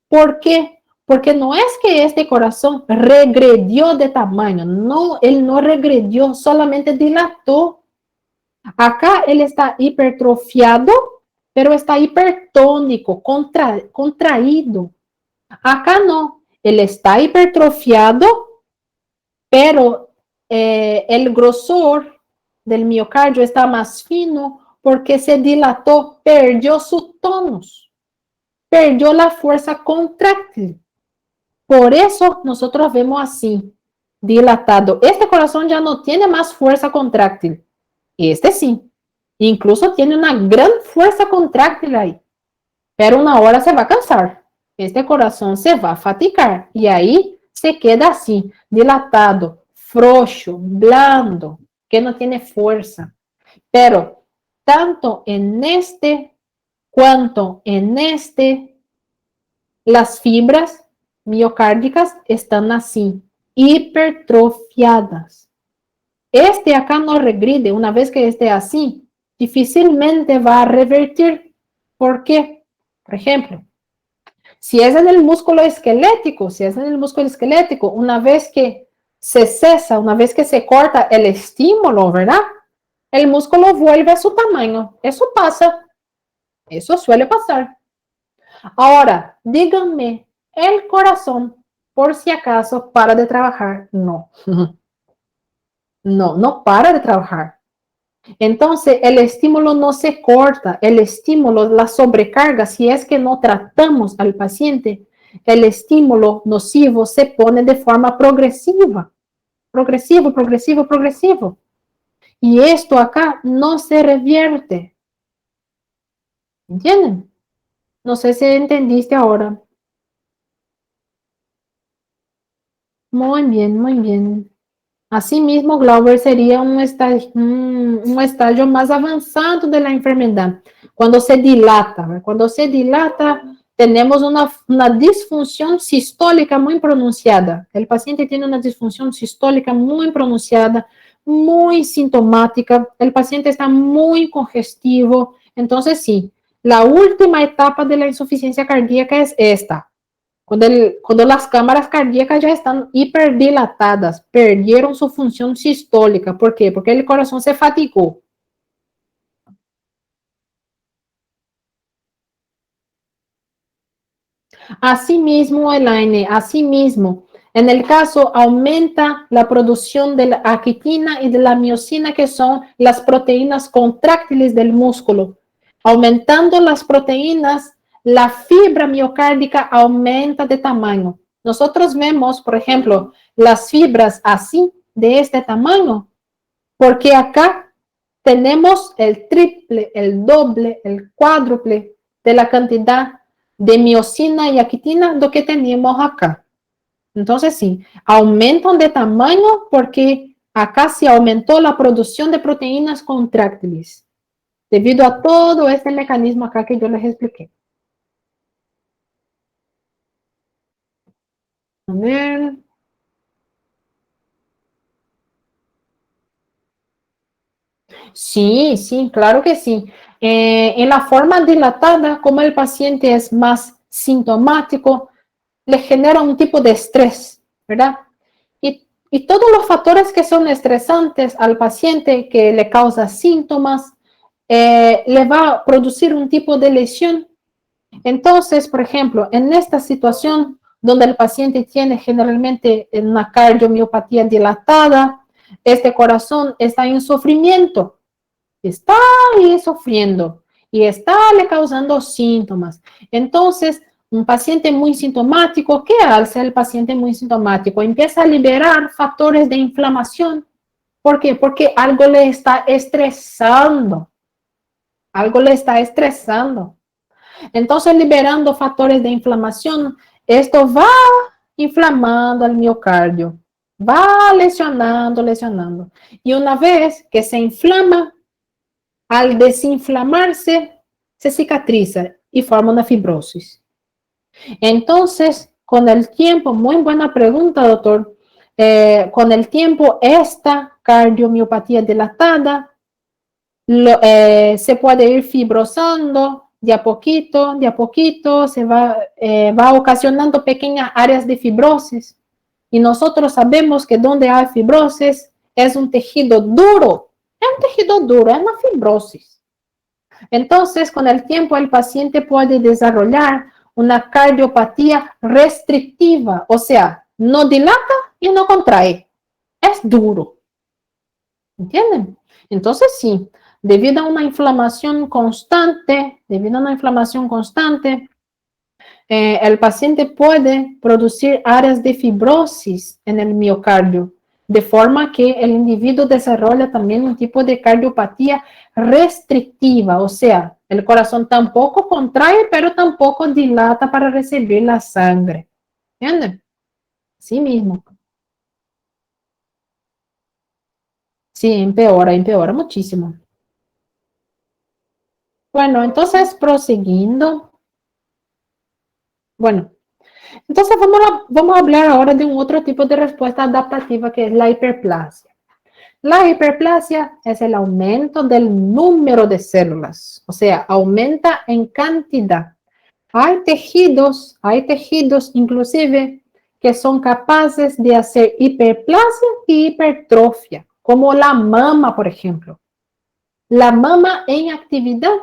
¿Por qué? Porque no es que este corazón regredió de tamaño, no, él no regredió, solamente dilató. Acá él está hipertrofiado, pero está hipertónico, contraído. Acá no, él está hipertrofiado, pero el grosor del miocardio está más fino porque se dilató, perdió su tonus, perdió la fuerza contráctil. Por eso nosotros vemos así, dilatado. Este corazón ya no tiene más fuerza contráctil. Este sí. Incluso tiene una gran fuerza contráctil ahí. Pero una hora se va a cansar. Este corazón se va a fatigar. Y ahí se queda así, dilatado, frouxo, blando, que no tiene fuerza. Pero tanto en este cuanto en este, las fibras miocárdicas están así, hipertrofiadas. Este acá no regride, una vez que esté así, difícilmente va a revertir. ¿Por qué? Por ejemplo, si es en el músculo esquelético, una vez que se cesa, una vez que se corta el estímulo, ¿verdad? El músculo vuelve a su tamaño. Eso pasa, eso suele pasar. Ahora, díganme, el corazón, por si acaso, para de trabajar. No, no, no para de trabajar. Entonces, el estímulo no se corta, el estímulo, la sobrecarga, si es que no tratamos al paciente, el estímulo nocivo se pone de forma progresiva, progresivo, progresivo, progresivo. Y esto acá no se revierte. ¿Entienden? No sé si entendiste ahora. Muy bien, muy bien. Asimismo, Glauber sería un estágio más avanzado de la enfermedad. Cuando se dilata, ¿verdad? Cuando se dilata, tenemos una disfunción sistólica muy pronunciada. El paciente tiene una disfunción sistólica muy pronunciada, muy sintomática. El paciente está muy congestivo. Entonces, sí, la última etapa de la insuficiencia cardíaca es esta. Cuando las cámaras cardíacas ya están hiperdilatadas, perdieron su función sistólica. ¿Por qué? Porque el corazón se fatigó. Asimismo, Elaine, asimismo, en el caso aumenta la producción de la aquitina y de la miocina, que son las proteínas contráctiles del músculo. Aumentando las proteínas, la fibra miocárdica aumenta de tamaño. Nosotros vemos, por ejemplo, las fibras así, de este tamaño, porque acá tenemos el triple, el doble, el cuádruple de la cantidad de miocina y aquitina lo que tenemos acá. Entonces, sí, aumentan de tamaño porque acá se aumentó la producción de proteínas contráctiles debido a todo este mecanismo acá que yo les expliqué. A ver. Sí, sí, claro que sí. En la forma dilatada, como el paciente es más sintomático, le genera un tipo de estrés, ¿verdad? Y todos los factores que son estresantes al paciente, que le causa síntomas, le va a producir un tipo de lesión. Entonces, por ejemplo, en esta situación donde el paciente tiene generalmente una cardiomiopatía dilatada, este corazón está en sufrimiento, está ahí sufriendo y está le causando síntomas. Entonces, un paciente muy sintomático, ¿qué hace el paciente muy sintomático? Empieza a liberar factores de inflamación. ¿Por qué? Porque algo le está estresando, algo le está estresando. Entonces, liberando factores de inflamación, esto va inflamando al miocardio, va lesionando, lesionando. Y una vez que se inflama, al desinflamarse, se cicatriza y forma una fibrosis. Entonces, con el tiempo, muy buena pregunta, doctor, con el tiempo, esta cardiomiopatía dilatada se puede ir fibrosando de a poquito, va ocasionando pequeñas áreas de fibrosis. Y nosotros sabemos que donde hay fibrosis es un tejido duro, es una fibrosis. Entonces, con el tiempo, el paciente puede desarrollar una cardiopatía restrictiva, o sea, no dilata y no contrae, es duro. ¿Entienden? Entonces, sí, debido a una inflamación constante, el paciente puede producir áreas de fibrosis en el miocardio, de forma que el individuo desarrolla también un tipo de cardiopatía restrictiva, o sea, el corazón tampoco contrae, pero tampoco dilata para recibir la sangre. ¿Entienden? Sí mismo. Sí, empeora muchísimo. Bueno, entonces, prosiguiendo. Bueno, entonces vamos a hablar ahora de un otro tipo de respuesta adaptativa que es la hiperplasia. La hiperplasia es el aumento del número de células, o sea, aumenta en cantidad. Hay tejidos inclusive que son capaces de hacer hiperplasia y hipertrofia, como la mama, por ejemplo. La mama en actividad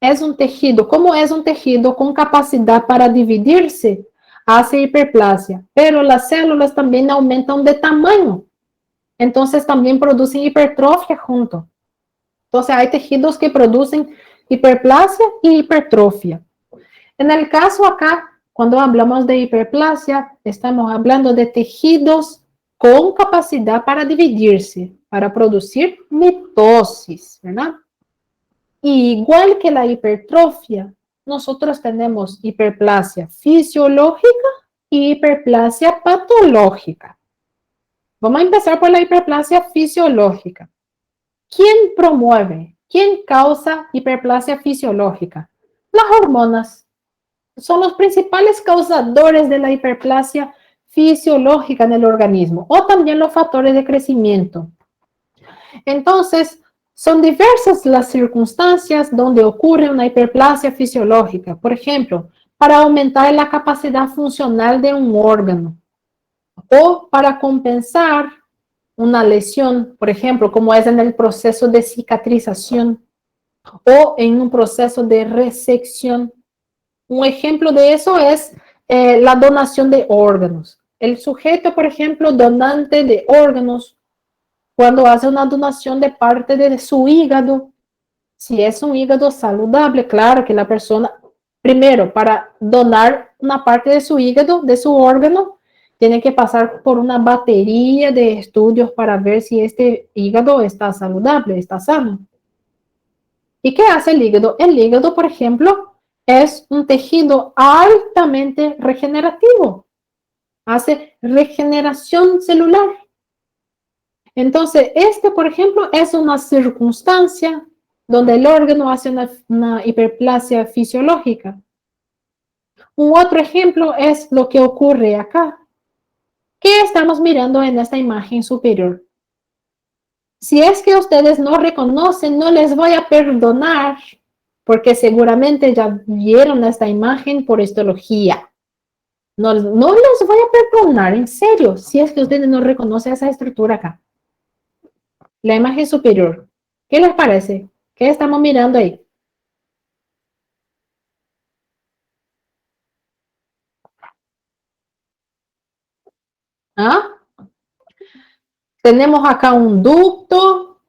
es un tejido, como es un tejido con capacidad para dividirse, hace hiperplasia, pero las células también aumentan de tamaño, entonces también producen hipertrofia junto. Entonces hay tejidos que producen hiperplasia y hipertrofia. En el caso acá, cuando hablamos de hiperplasia, estamos hablando de tejidos con capacidad para dividirse, para producir mitosis, ¿verdad? Y igual que la hipertrofia, nosotros tenemos hiperplasia fisiológica y hiperplasia patológica. Vamos a empezar por la hiperplasia fisiológica. ¿Quién promueve? ¿Quién causa hiperplasia fisiológica? Las hormonas son los principales causadores de la hiperplasia fisiológica en el organismo o también los factores de crecimiento. Entonces, son diversas las circunstancias donde ocurre una hiperplasia fisiológica. Por ejemplo, para aumentar la capacidad funcional de un órgano o para compensar una lesión, por ejemplo, como es en el proceso de cicatrización o en un proceso de resección. Un ejemplo de eso es la donación de órganos. El sujeto, por ejemplo, donante de órganos, cuando hace una donación de parte de su hígado, si es un hígado saludable, claro que la persona, primero, para donar una parte de su hígado, de su órgano, tiene que pasar por una batería de estudios para ver si este hígado está saludable, está sano. ¿Y qué hace el hígado? El hígado, por ejemplo, es un tejido altamente regenerativo. Hace regeneración celular. Entonces, este, por ejemplo, es una circunstancia donde el órgano hace una hiperplasia fisiológica. Un otro ejemplo es lo que ocurre acá. ¿Qué estamos mirando en esta imagen superior? Si es que ustedes no reconocen, no les voy a perdonar, porque seguramente ya vieron esta imagen por histología. No, no les voy a perdonar, en serio, si es que ustedes no reconocen esa estructura acá. La imagen superior. ¿Qué les parece? ¿Qué estamos mirando ahí? ¿Ah? Tenemos acá un ducto,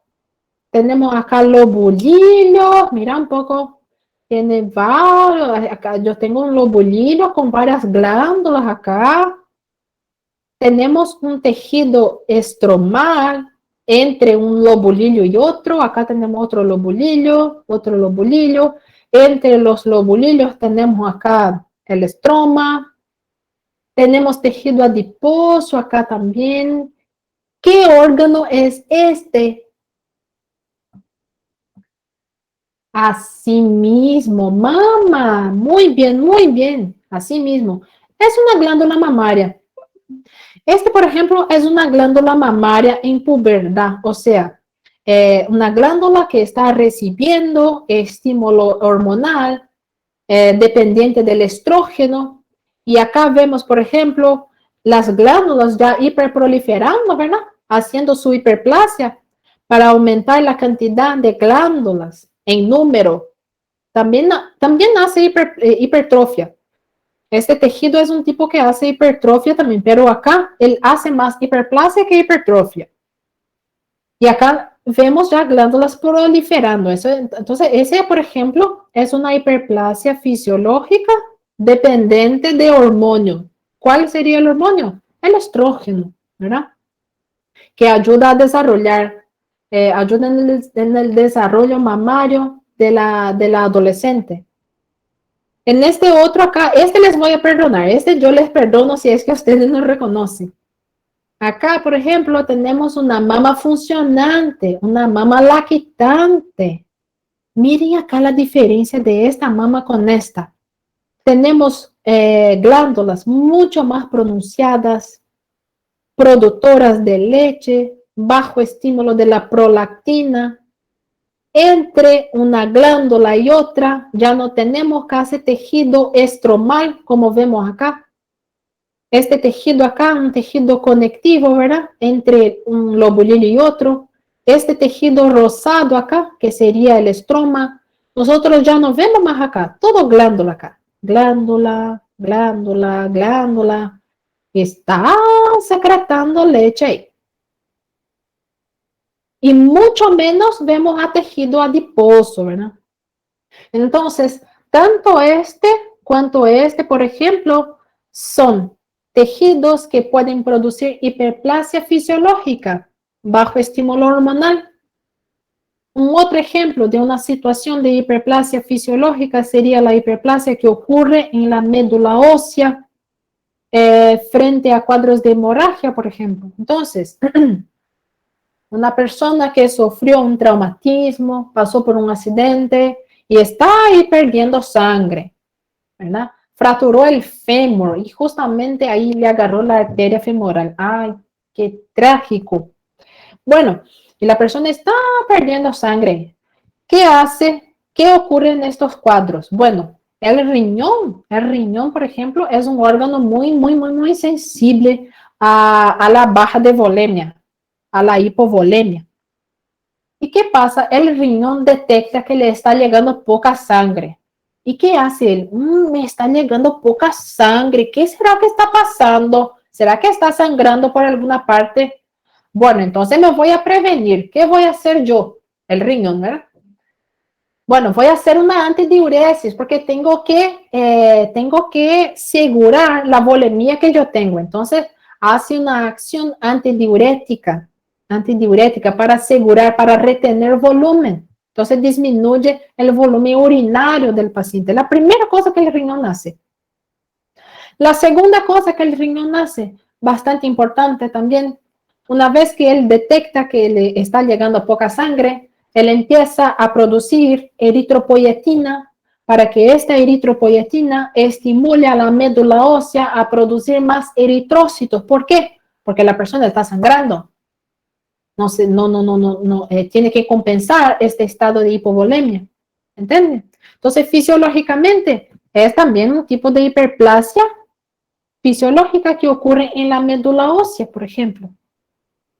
tenemos acá lobulillos, mira un poco, tiene varios, acá yo tengo un lobulillo con varias glándulas acá. Tenemos un tejido estromal entre un lobulillo y otro. Acá tenemos otro lobulillo, otro lobulillo. Entre los lobulillos tenemos acá el estroma. Tenemos tejido adiposo acá también. ¿Qué órgano es este? Así mismo, mama. Muy bien, muy bien. Así mismo. Es una glándula mamaria. Este, por ejemplo, es una glándula mamaria en pubertad, o sea, una glándula que está recibiendo estímulo hormonal dependiente del estrógeno. Y acá vemos, por ejemplo, las glándulas ya hiperproliferando, ¿verdad? Haciendo su hiperplasia para aumentar la cantidad de glándulas en número. También hace hipertrofia. Este tejido es un tipo que hace hipertrofia también, pero acá él hace más hiperplasia que hipertrofia. Y acá vemos ya glándulas proliferando. Entonces, ese, por ejemplo, es una hiperplasia fisiológica dependiente de hormonio. ¿Cuál sería el hormonio? El estrógeno, ¿verdad? Que ayuda a desarrollar, ayuda en el desarrollo mamario de la adolescente. En este otro acá, este les voy a perdonar, este yo les perdono si es que ustedes no reconocen. Acá, por ejemplo, tenemos una mama funcionante, una mama lactante. Miren acá la diferencia de esta mama con esta. Tenemos glándulas mucho más pronunciadas, productoras de leche, bajo estímulo de la prolactina. Entre una glándula y otra ya no tenemos casi tejido estromal como vemos acá. Este tejido acá, un tejido conectivo, ¿verdad? Entre un lobulillo y otro. Este tejido rosado acá, que sería el estroma, nosotros ya no vemos más acá, todo glándula acá. Glándula, glándula, glándula. Está secretando leche ahí. Y mucho menos vemos a tejido adiposo, ¿verdad? Entonces, tanto este cuanto este, por ejemplo, son tejidos que pueden producir hiperplasia fisiológica bajo estímulo hormonal. Un otro ejemplo de una situación de hiperplasia fisiológica sería la hiperplasia que ocurre en la médula ósea frente a cuadros de hemorragia, por ejemplo. Entonces, una persona que sufrió un traumatismo, pasó por un accidente y está ahí perdiendo sangre, ¿verdad? Fracturó el fémur y justamente ahí le agarró la arteria femoral. ¡Ay, qué trágico! Bueno, y la persona está perdiendo sangre. ¿Qué hace? ¿Qué ocurre en estos cuadros? Bueno, el riñón, por ejemplo, es un órgano muy, muy, muy, muy sensible a la baja de volemia, a la hipovolemia. ¿Y qué pasa? El riñón detecta que le está llegando poca sangre. ¿Y qué hace él? Me está llegando poca sangre. ¿Qué será que está pasando? ¿Será que está sangrando por alguna parte? Bueno, entonces me voy a prevenir. ¿Qué voy a hacer yo? El riñón, ¿verdad? Bueno, voy a hacer una antidiuresis porque tengo que asegurar la volemia que yo tengo. Entonces, hace una acción antidiurética para asegurar, para retener volumen. Entonces, disminuye el volumen urinario del paciente. La primera cosa que el riñón hace. La segunda cosa que el riñón hace, bastante importante también, una vez que él detecta que le está llegando poca sangre, él empieza a producir eritropoyetina para que esta eritropoyetina estimule a la médula ósea a producir más eritrócitos. ¿Por qué? Porque la persona está sangrando. no, tiene que compensar este estado de hipovolemia, ¿entienden? Entonces, fisiológicamente, es también un tipo de hiperplasia fisiológica que ocurre en la médula ósea, por ejemplo.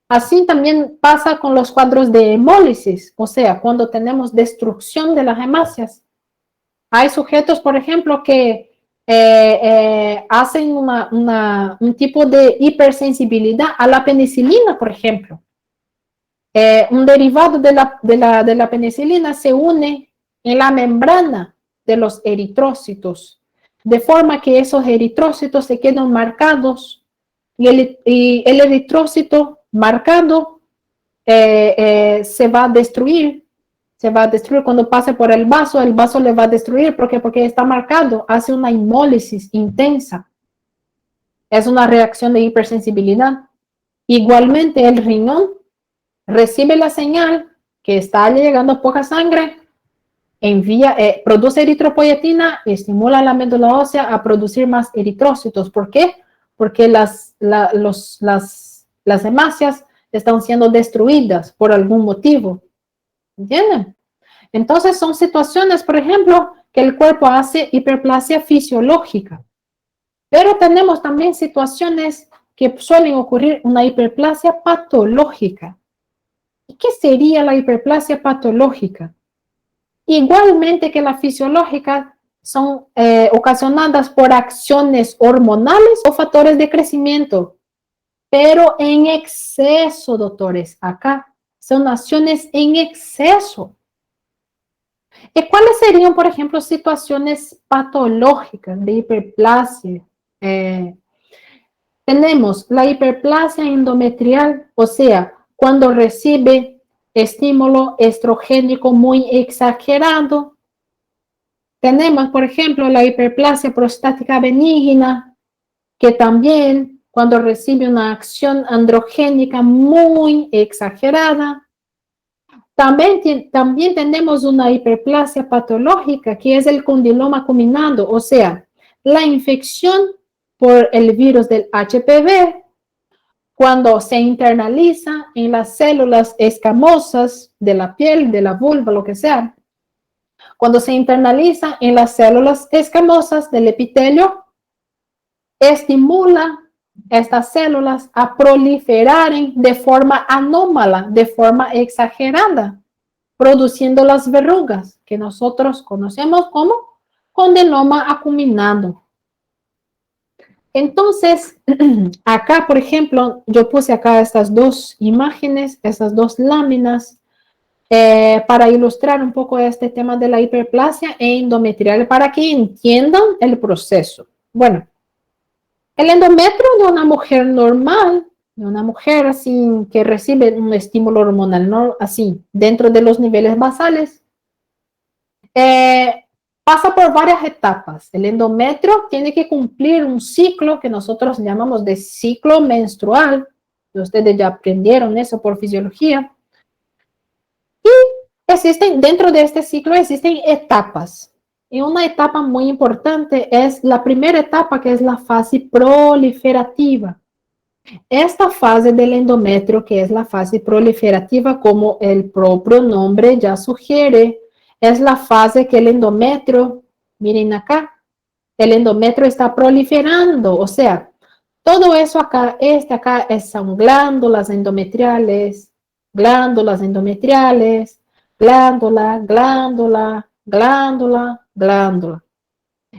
Así también pasa con los cuadros de hemólisis, o sea, cuando tenemos destrucción de las hemácias. Hay sujetos, por ejemplo, que hacen un tipo de hipersensibilidad a la penicilina, por ejemplo. Un derivado de la penicilina se une en la membrana de los eritrócitos, de forma que esos eritrócitos se quedan marcados y el eritrócito marcado se va a destruir cuando pase por el vaso le va a destruir, porque está marcado, hace una hemólisis intensa, es una reacción de hipersensibilidad. Igualmente el riñón recibe la señal que está llegando poca sangre, produce eritropoyetina, estimula la médula ósea a producir más eritrócitos. ¿Por qué? Porque las hemácias están siendo destruidas por algún motivo. ¿Entienden? Entonces son situaciones, por ejemplo, que el cuerpo hace hiperplasia fisiológica. Pero tenemos también situaciones que suelen ocurrir una hiperplasia patológica. ¿Y qué sería la hiperplasia patológica? Igualmente que la fisiológica, son ocasionadas por acciones hormonales o factores de crecimiento, pero en exceso, doctores. Acá son acciones en exceso. ¿Y cuáles serían, por ejemplo, situaciones patológicas de hiperplasia? Tenemos la hiperplasia endometrial, o sea, cuando recibe estímulo estrogénico muy exagerado. Tenemos, por ejemplo, la hiperplasia prostática benigna, que también cuando recibe una acción androgénica muy exagerada. También tenemos una hiperplasia patológica, que es el condiloma culminando, o sea, la infección por el virus del HPV, cuando se internaliza en las células escamosas de la piel, de la vulva, lo que sea. Cuando se internaliza en las células escamosas del epitelio, estimula estas células a proliferar de forma anómala, de forma exagerada, produciendo las verrugas que nosotros conocemos como condiloma acuminado. Entonces, acá, por ejemplo, yo puse acá estas dos imágenes, estas dos láminas, para ilustrar un poco este tema de la hiperplasia endometrial, para que entiendan el proceso. Bueno, el endometrio de una mujer normal, de una mujer así que recibe un estímulo hormonal, ¿no? Así, dentro de los niveles basales, pasa por varias etapas. El endometrio tiene que cumplir un ciclo que nosotros llamamos de ciclo menstrual. Ustedes ya aprendieron eso por fisiología. Y dentro de este ciclo existen etapas. Y una etapa muy importante es la primera etapa, que es la fase proliferativa. Esta fase del endometrio, que es la fase proliferativa, como el propio nombre ya sugiere, es la fase que el endometrio, miren acá, el endometrio está proliferando, o sea, todo eso acá son glándulas endometriales, glándulas endometriales, glándula, glándula, glándula, glándula.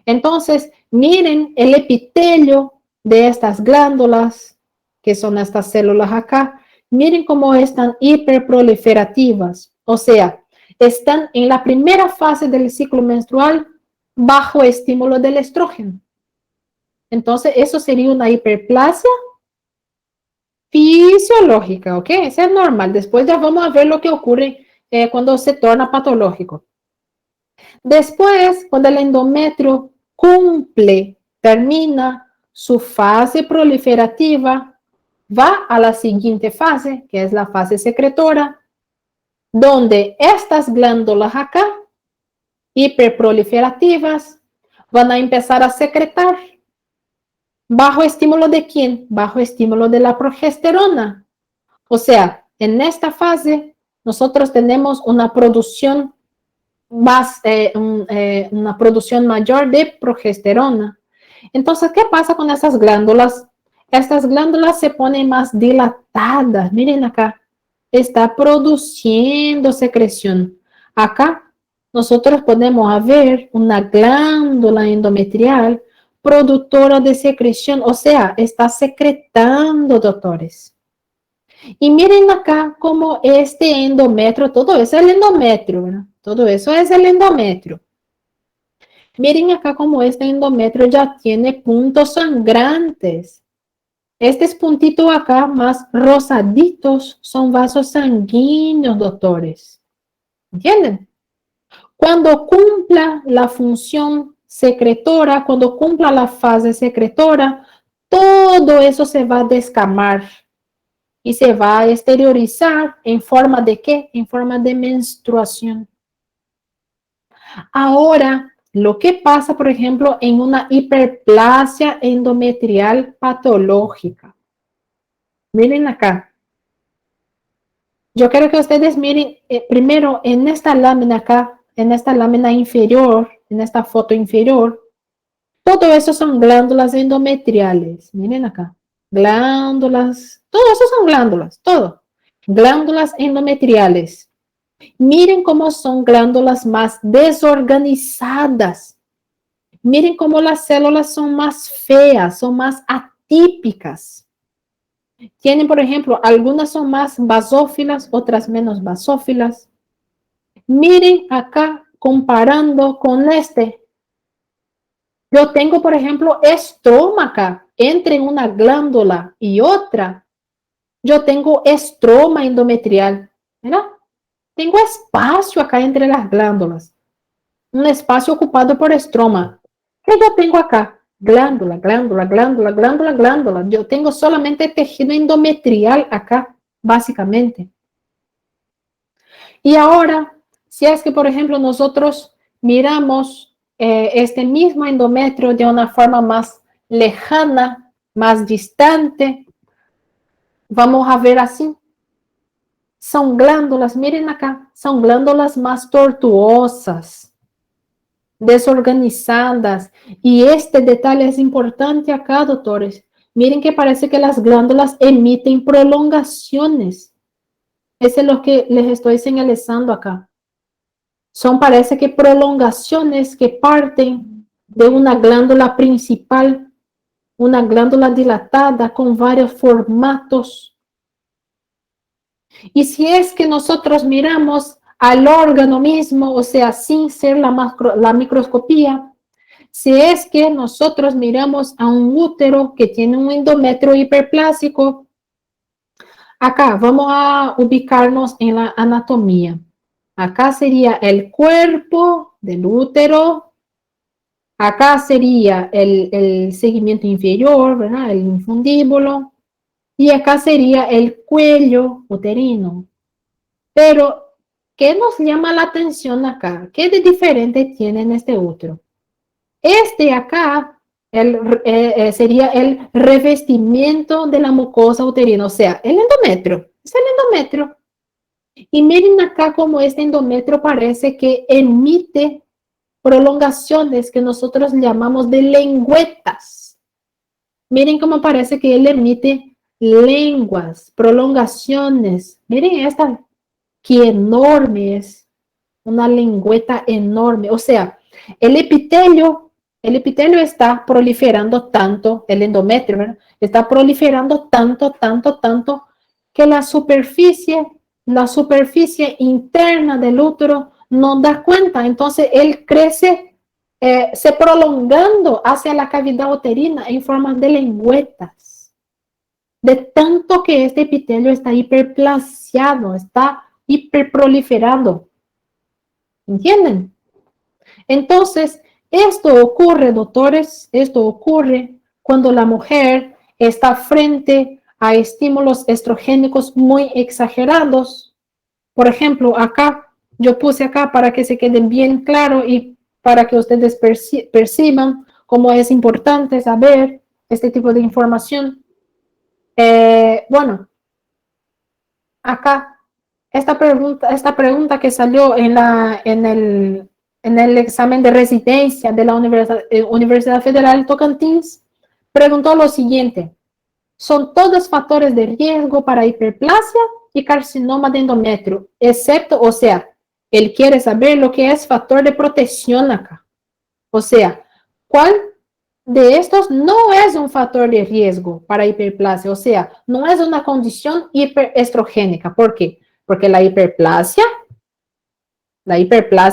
Entonces, miren el epitelio de estas glándulas, que son estas células acá, miren cómo están hiperproliferativas, o sea, están en la primera fase del ciclo menstrual bajo estímulo del estrógeno. Entonces, eso sería una hiperplasia fisiológica, ¿ok? Eso es normal. Después ya vamos a ver lo que ocurre cuando se torna patológico. Después, cuando el endometrio termina su fase proliferativa, va a la siguiente fase, que es la fase secretora, donde estas glándulas acá, hiperproliferativas, van a empezar a secretar. ¿Bajo estímulo de quién? Bajo estímulo de la progesterona. O sea, en esta fase, nosotros tenemos una producción una producción mayor de progesterona. Entonces, ¿qué pasa con esas glándulas? Estas glándulas se ponen más dilatadas. Miren acá, está produciendo secreción. Acá nosotros podemos ver una glándula endometrial productora de secreción, o sea, está secretando, doctores. Y miren acá cómo este endometrio, todo eso es el endometrio, ¿verdad? Todo eso es el endometrio. Miren acá cómo este endometrio ya tiene puntos sangrantes. Estos puntitos acá más rosaditos son vasos sanguíneos, doctores. ¿Entienden? Cuando cumpla la función secretora, cuando cumpla la fase secretora, todo eso se va a descamar y se va a exteriorizar en forma de ¿qué? En forma de menstruación. Ahora, lo que pasa, por ejemplo, en una hiperplasia endometrial patológica. Miren acá. Yo quiero que ustedes miren primero en esta lámina acá, en esta lámina inferior, en esta foto inferior, todo eso son glándulas endometriales. Miren acá. Glándulas, todo eso son glándulas, todo. Glándulas endometriales. Miren cómo son glándulas más desorganizadas. Miren cómo las células son más feas, son más atípicas. Tienen, por ejemplo, algunas son más basófilas, otras menos basófilas. Miren acá, comparando con este. Yo tengo, por ejemplo, estroma acá, entre una glándula y otra. Yo tengo estroma endometrial, ¿verdad? Tengo espacio acá entre las glándulas. Un espacio ocupado por estroma. ¿Qué yo tengo acá? Glándula, glándula, glándula, glándula, glándula. Yo tengo solamente tejido endometrial acá, básicamente. Y ahora, si es que, por ejemplo, nosotros miramos este mismo endometrio de una forma más lejana, más distante, vamos a ver así. Son glándulas, miren acá, son glándulas más tortuosas, desorganizadas. Y este detalle es importante acá, doctores. Miren que parece que las glándulas emiten prolongaciones. Eso es lo que les estoy señalizando acá. Son, parece que prolongaciones que parten de una glándula principal, una glándula dilatada con varios formatos. Y si es que nosotros miramos al órgano mismo, o sea, sin ser la microscopía, si es que nosotros miramos a un útero que tiene un endometrio hiperplásico, acá vamos a ubicarnos en la anatomía. Acá sería el cuerpo del útero. Acá sería el segmento inferior, ¿verdad? El infundíbulo. Y acá sería el cuello uterino. Pero, ¿qué nos llama la atención acá? ¿Qué de diferente tiene en este útero? Este acá sería el revestimiento de la mucosa uterina, o sea, el endometrio. Es el endometrio. Y miren acá cómo este endometrio parece que emite prolongaciones que nosotros llamamos de lengüetas. Miren cómo parece que él emite lenguas, prolongaciones. Miren esta, que enorme es, una lengüeta enorme. O sea, el epitelio está proliferando tanto, el endometrio, ¿verdad? Está proliferando tanto, tanto, tanto, que la superficie interna del útero no da cuenta. Entonces, él crece, se prolongando hacia la cavidad uterina en forma de lengüetas. De tanto que este epitelio está hiperplasiado, está hiperproliferado. ¿Entienden? Entonces, esto ocurre, doctores, esto ocurre cuando la mujer está frente a estímulos estrogénicos muy exagerados. Por ejemplo, acá, yo puse acá para que se queden bien claro y para que ustedes perciban cómo es importante saber este tipo de información. Bueno, acá, esta pregunta que salió en el examen de residencia de la Universidad Federal de Tocantins, preguntó lo siguiente: son todos factores de riesgo para hiperplasia y carcinoma de endometrio, excepto, o sea, él quiere saber lo que es factor de protección acá. O sea, ¿cuál de estos no es un factor de riesgo para hiperplasia? O sea, no es una condición hiperestrogénica. ¿Por qué? Porque la hiperplasia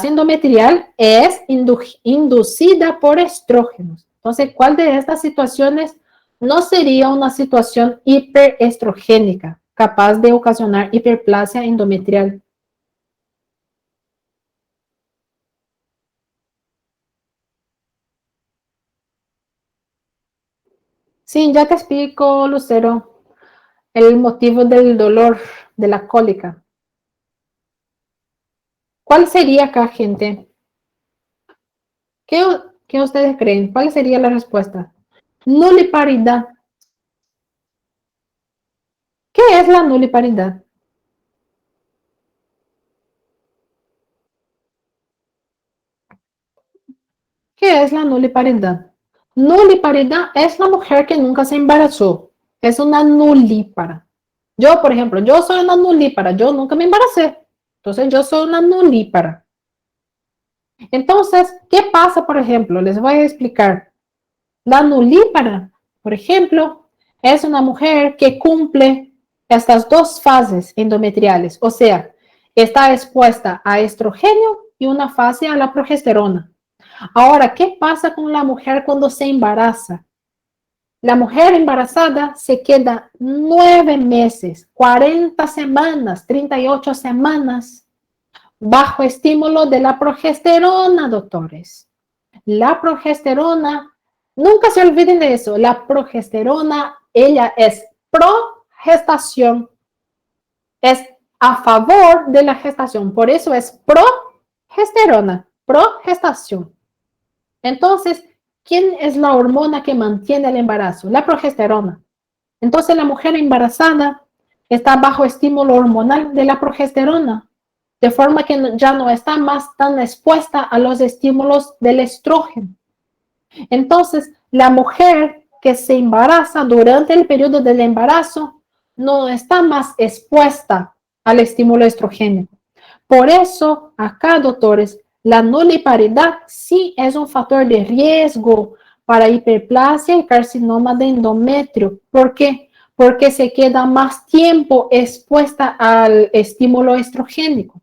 endometrial es inducida por estrógenos. Entonces, ¿cuál de estas situaciones no sería una situación hiperestrogénica capaz de ocasionar hiperplasia endometrial? Sí, ya te explico, Lucero, el motivo del dolor, de la cólica. ¿Cuál sería acá, gente? ¿Qué, qué ustedes creen? ¿Cuál sería la respuesta? Nuliparidad. ¿Qué es la nuliparidad? ¿Qué es la nuliparidad? Nuliparidad es la mujer que nunca se embarazó. Es una nulípara. Yo, por ejemplo, yo soy una nulípara. Yo nunca me embaracé. Entonces, yo soy una nulípara. Entonces, ¿qué pasa, por ejemplo? Les voy a explicar. La nulípara, por ejemplo, es una mujer que cumple estas dos fases endometriales, o sea, está expuesta a estrógeno y una fase a la progesterona. Ahora, ¿qué pasa con la mujer cuando se embaraza? La mujer embarazada se queda 9 meses, 40 semanas, 38 semanas bajo estímulo de la progesterona, doctores. La progesterona, nunca se olviden de eso, la progesterona, ella es pro gestación, es a favor de la gestación, por eso es progesterona, progestación. Entonces, ¿quién es la hormona que mantiene el embarazo? La progesterona. Entonces, la mujer embarazada está bajo estímulo hormonal de la progesterona, de forma que ya no está más tan expuesta a los estímulos del estrógeno. Entonces, la mujer que se embaraza durante el periodo del embarazo no está más expuesta al estímulo estrogénico. Por eso, acá, doctores, la nuliparidad sí es un factor de riesgo para hiperplasia y carcinoma de endometrio. ¿Por qué? Porque se queda más tiempo expuesta al estímulo estrogénico.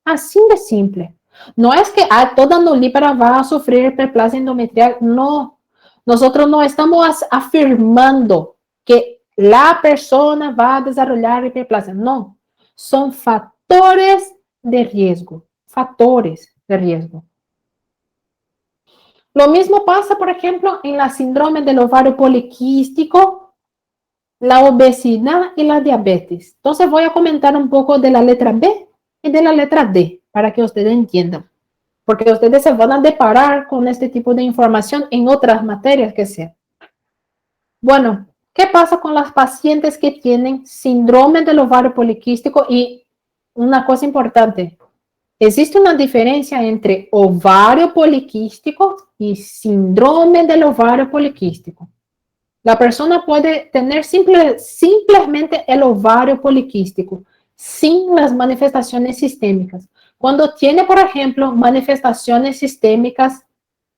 Así de simple. No es que toda nulípara va a sufrir hiperplasia endometrial, no. Nosotros no estamos afirmando que la persona va a desarrollar hiperplasia, no. Son factores de riesgo, factores de riesgo. Lo mismo pasa, por ejemplo, en la síndrome del ovario poliquístico, la obesidad y la diabetes. Entonces voy a comentar un poco de la letra B y de la letra D para que ustedes entiendan, porque ustedes se van a deparar con este tipo de información en otras materias que sean. Bueno, ¿qué pasa con las pacientes que tienen síndrome del ovario poliquístico? Y una cosa importante, existe una diferencia entre ovario poliquístico y síndrome del ovario poliquístico. La persona puede tener simplemente el ovario poliquístico, sin las manifestaciones sistémicas. Cuando tiene, por ejemplo, manifestaciones sistémicas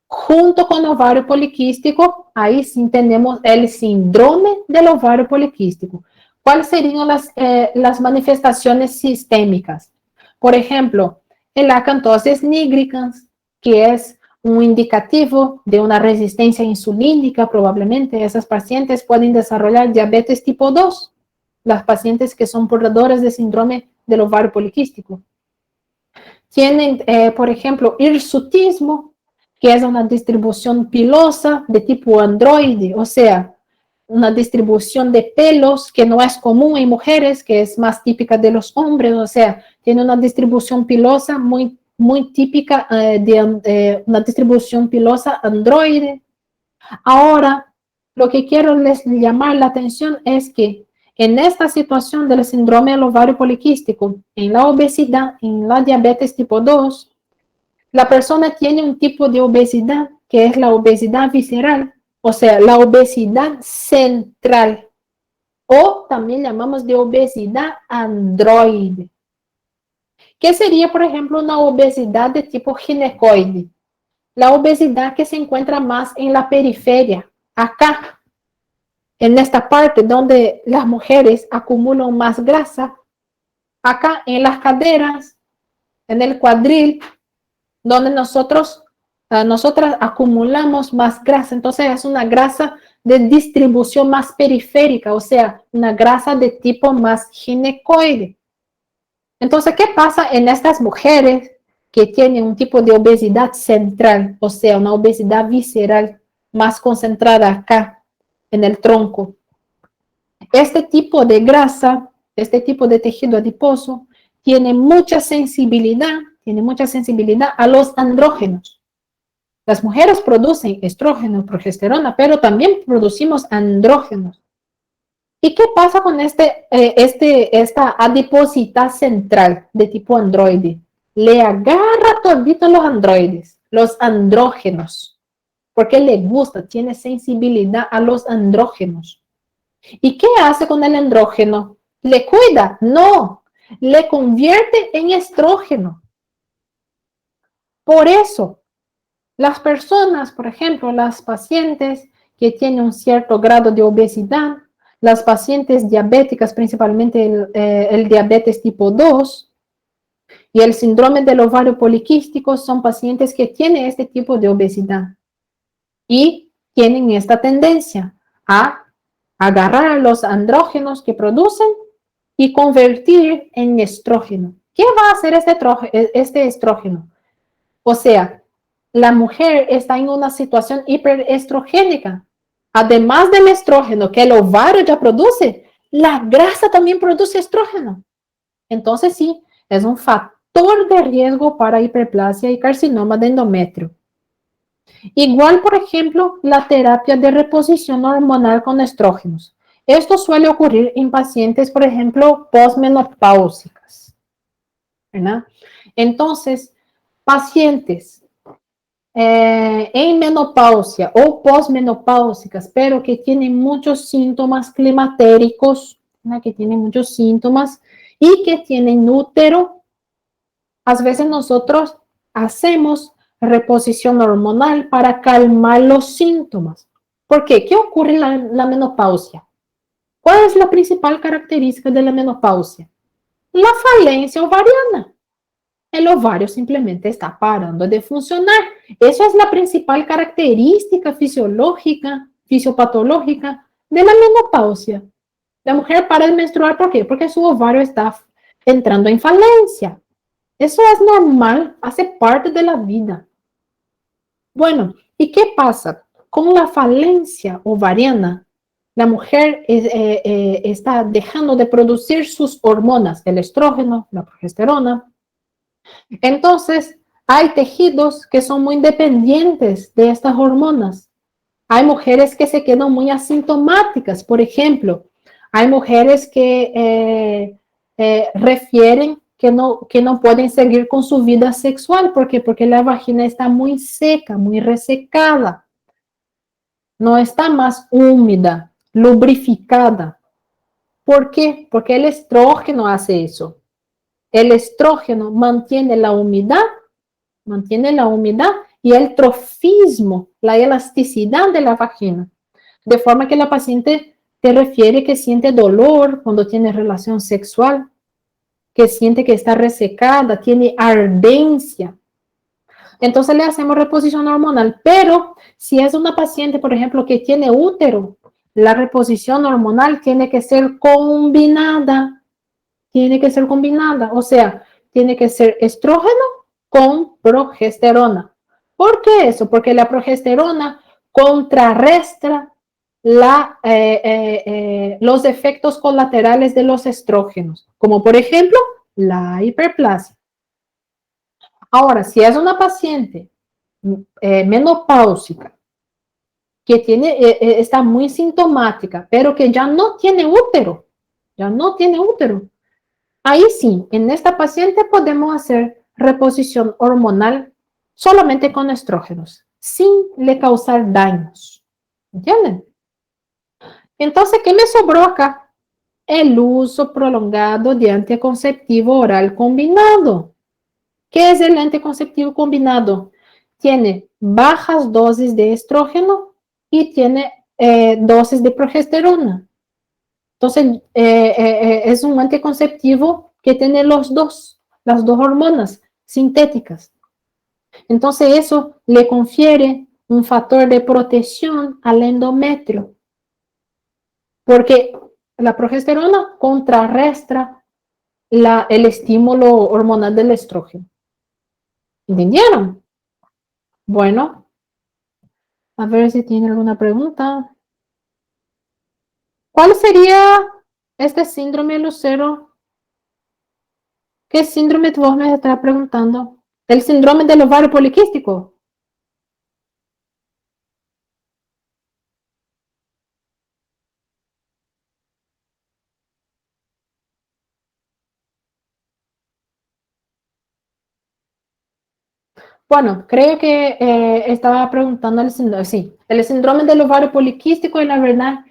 junto con ovario poliquístico, ahí sí tenemos el síndrome del ovario poliquístico. ¿Cuáles serían las manifestaciones sistémicas? Por ejemplo, el acantosis nigricans, que es un indicativo de una resistencia insulínica, probablemente esas pacientes pueden desarrollar diabetes tipo 2, las pacientes que son portadoras de síndrome del ovario poliquístico. Tienen, por ejemplo, hirsutismo, que es una distribución pilosa de tipo androide, o sea, una distribución de pelos que no es común en mujeres, que es más típica de los hombres, o sea, tiene una distribución pilosa muy típica de una distribución pilosa androide. Ahora, lo que quiero les llamar la atención es que en esta situación del síndrome del ovario poliquístico, en la obesidad, en la diabetes tipo 2, la persona tiene un tipo de obesidad que es la obesidad visceral, o sea, la obesidad central, o también llamamos de obesidad androide. ¿Qué sería, por ejemplo, una obesidad de tipo ginecoide? La obesidad que se encuentra más en la periferia, acá, en esta parte donde las mujeres acumulan más grasa, acá en las caderas, en el cuadril, donde nosotras acumulamos más grasa. Entonces es una grasa de distribución más periférica, o sea, una grasa de tipo más ginecoide. Entonces, ¿qué pasa en estas mujeres que tienen un tipo de obesidad central, o sea, una obesidad visceral más concentrada acá en el tronco? Este tipo de grasa, este tipo de tejido adiposo, tiene mucha sensibilidad a los andrógenos. Las mujeres producen estrógeno, progesterona, pero también producimos andrógenos. ¿Y qué pasa con esta adiposidad central de tipo androide? Le agarra todito los androides, los andrógenos, porque le gusta, tiene sensibilidad a los andrógenos. ¿Y qué hace con el andrógeno? ¿Le cuida? No, le convierte en estrógeno. Por eso, las personas, por ejemplo, las pacientes que tienen un cierto grado de obesidad, las pacientes diabéticas, principalmente el diabetes tipo 2 y el síndrome del ovario poliquístico, son pacientes que tienen este tipo de obesidad y tienen esta tendencia a agarrar los andrógenos que producen y convertir en estrógeno. ¿Qué va a hacer este estrógeno? O sea, la mujer está en una situación hiperestrogénica. Además del estrógeno que el ovario ya produce, la grasa también produce estrógeno. Entonces sí, es un factor de riesgo para hiperplasia y carcinoma de endometrio. Igual, por ejemplo, la terapia de reposición hormonal con estrógenos. Esto suele ocurrir en pacientes, por ejemplo, posmenopáusicas, ¿verdad? Entonces, pacientes en menopausia o posmenopáusicas, pero que tienen muchos síntomas climatéricos, ¿no? Que tienen muchos síntomas y que tienen útero, a veces nosotros hacemos reposición hormonal para calmar los síntomas. ¿Por qué? ¿Qué ocurre en la menopausia? ¿Cuál es la principal característica de la menopausia? La falencia ovariana. El ovario simplemente está parando de funcionar. Eso es la principal característica fisiológica, fisiopatológica de la menopausia. La mujer para de menstruar, ¿por qué? Porque su ovario está entrando en falencia. Eso es normal, hace parte de la vida. Bueno, ¿y qué pasa? Con la falencia ovariana, la mujer está dejando de producir sus hormonas, el estrógeno, la progesterona. Entonces, hay tejidos que son muy dependientes de estas hormonas. Hay mujeres que se quedan muy asintomáticas, por ejemplo. Hay mujeres que refieren que no pueden seguir con su vida sexual. ¿Por qué? Porque la vagina está muy seca, muy resecada. No está más húmeda, lubrificada. ¿Por qué? Porque el estrógeno hace eso. El estrógeno mantiene la humedad y el trofismo, la elasticidad de la vagina. De forma que la paciente te refiere que siente dolor cuando tiene relación sexual, que siente que está resecada, tiene ardencia. Entonces le hacemos reposición hormonal, pero si es una paciente, por ejemplo, que tiene útero, la reposición hormonal tiene que ser combinada, o sea, tiene que ser estrógeno con progesterona. ¿Por qué eso? Porque la progesterona contrarresta los efectos colaterales de los estrógenos, como por ejemplo la hiperplasia. Ahora, si es una paciente menopáusica que está muy sintomática, pero que ya no tiene útero, ya no tiene útero. Ahí sí, en esta paciente podemos hacer reposición hormonal solamente con estrógenos, sin le causar daños. ¿Entienden? Entonces, ¿qué me sobró acá? El uso prolongado de anticonceptivo oral combinado. ¿Qué es el anticonceptivo combinado? Tiene bajas dosis de estrógeno y tiene dosis de progesterona. Entonces, es un anticonceptivo que tiene las dos hormonas sintéticas. Entonces, eso le confiere un factor de protección al endometrio, porque la progesterona contrarresta el estímulo hormonal del estrógeno. ¿Entendieron? Bueno, a ver si tiene alguna pregunta. ¿Cuál sería este síndrome, Lucero? ¿Qué síndrome vos me estás preguntando? ¿El síndrome del ovario poliquístico? Bueno, creo que estaba preguntando el síndrome, sí, el síndrome del ovario poliquístico, y la verdad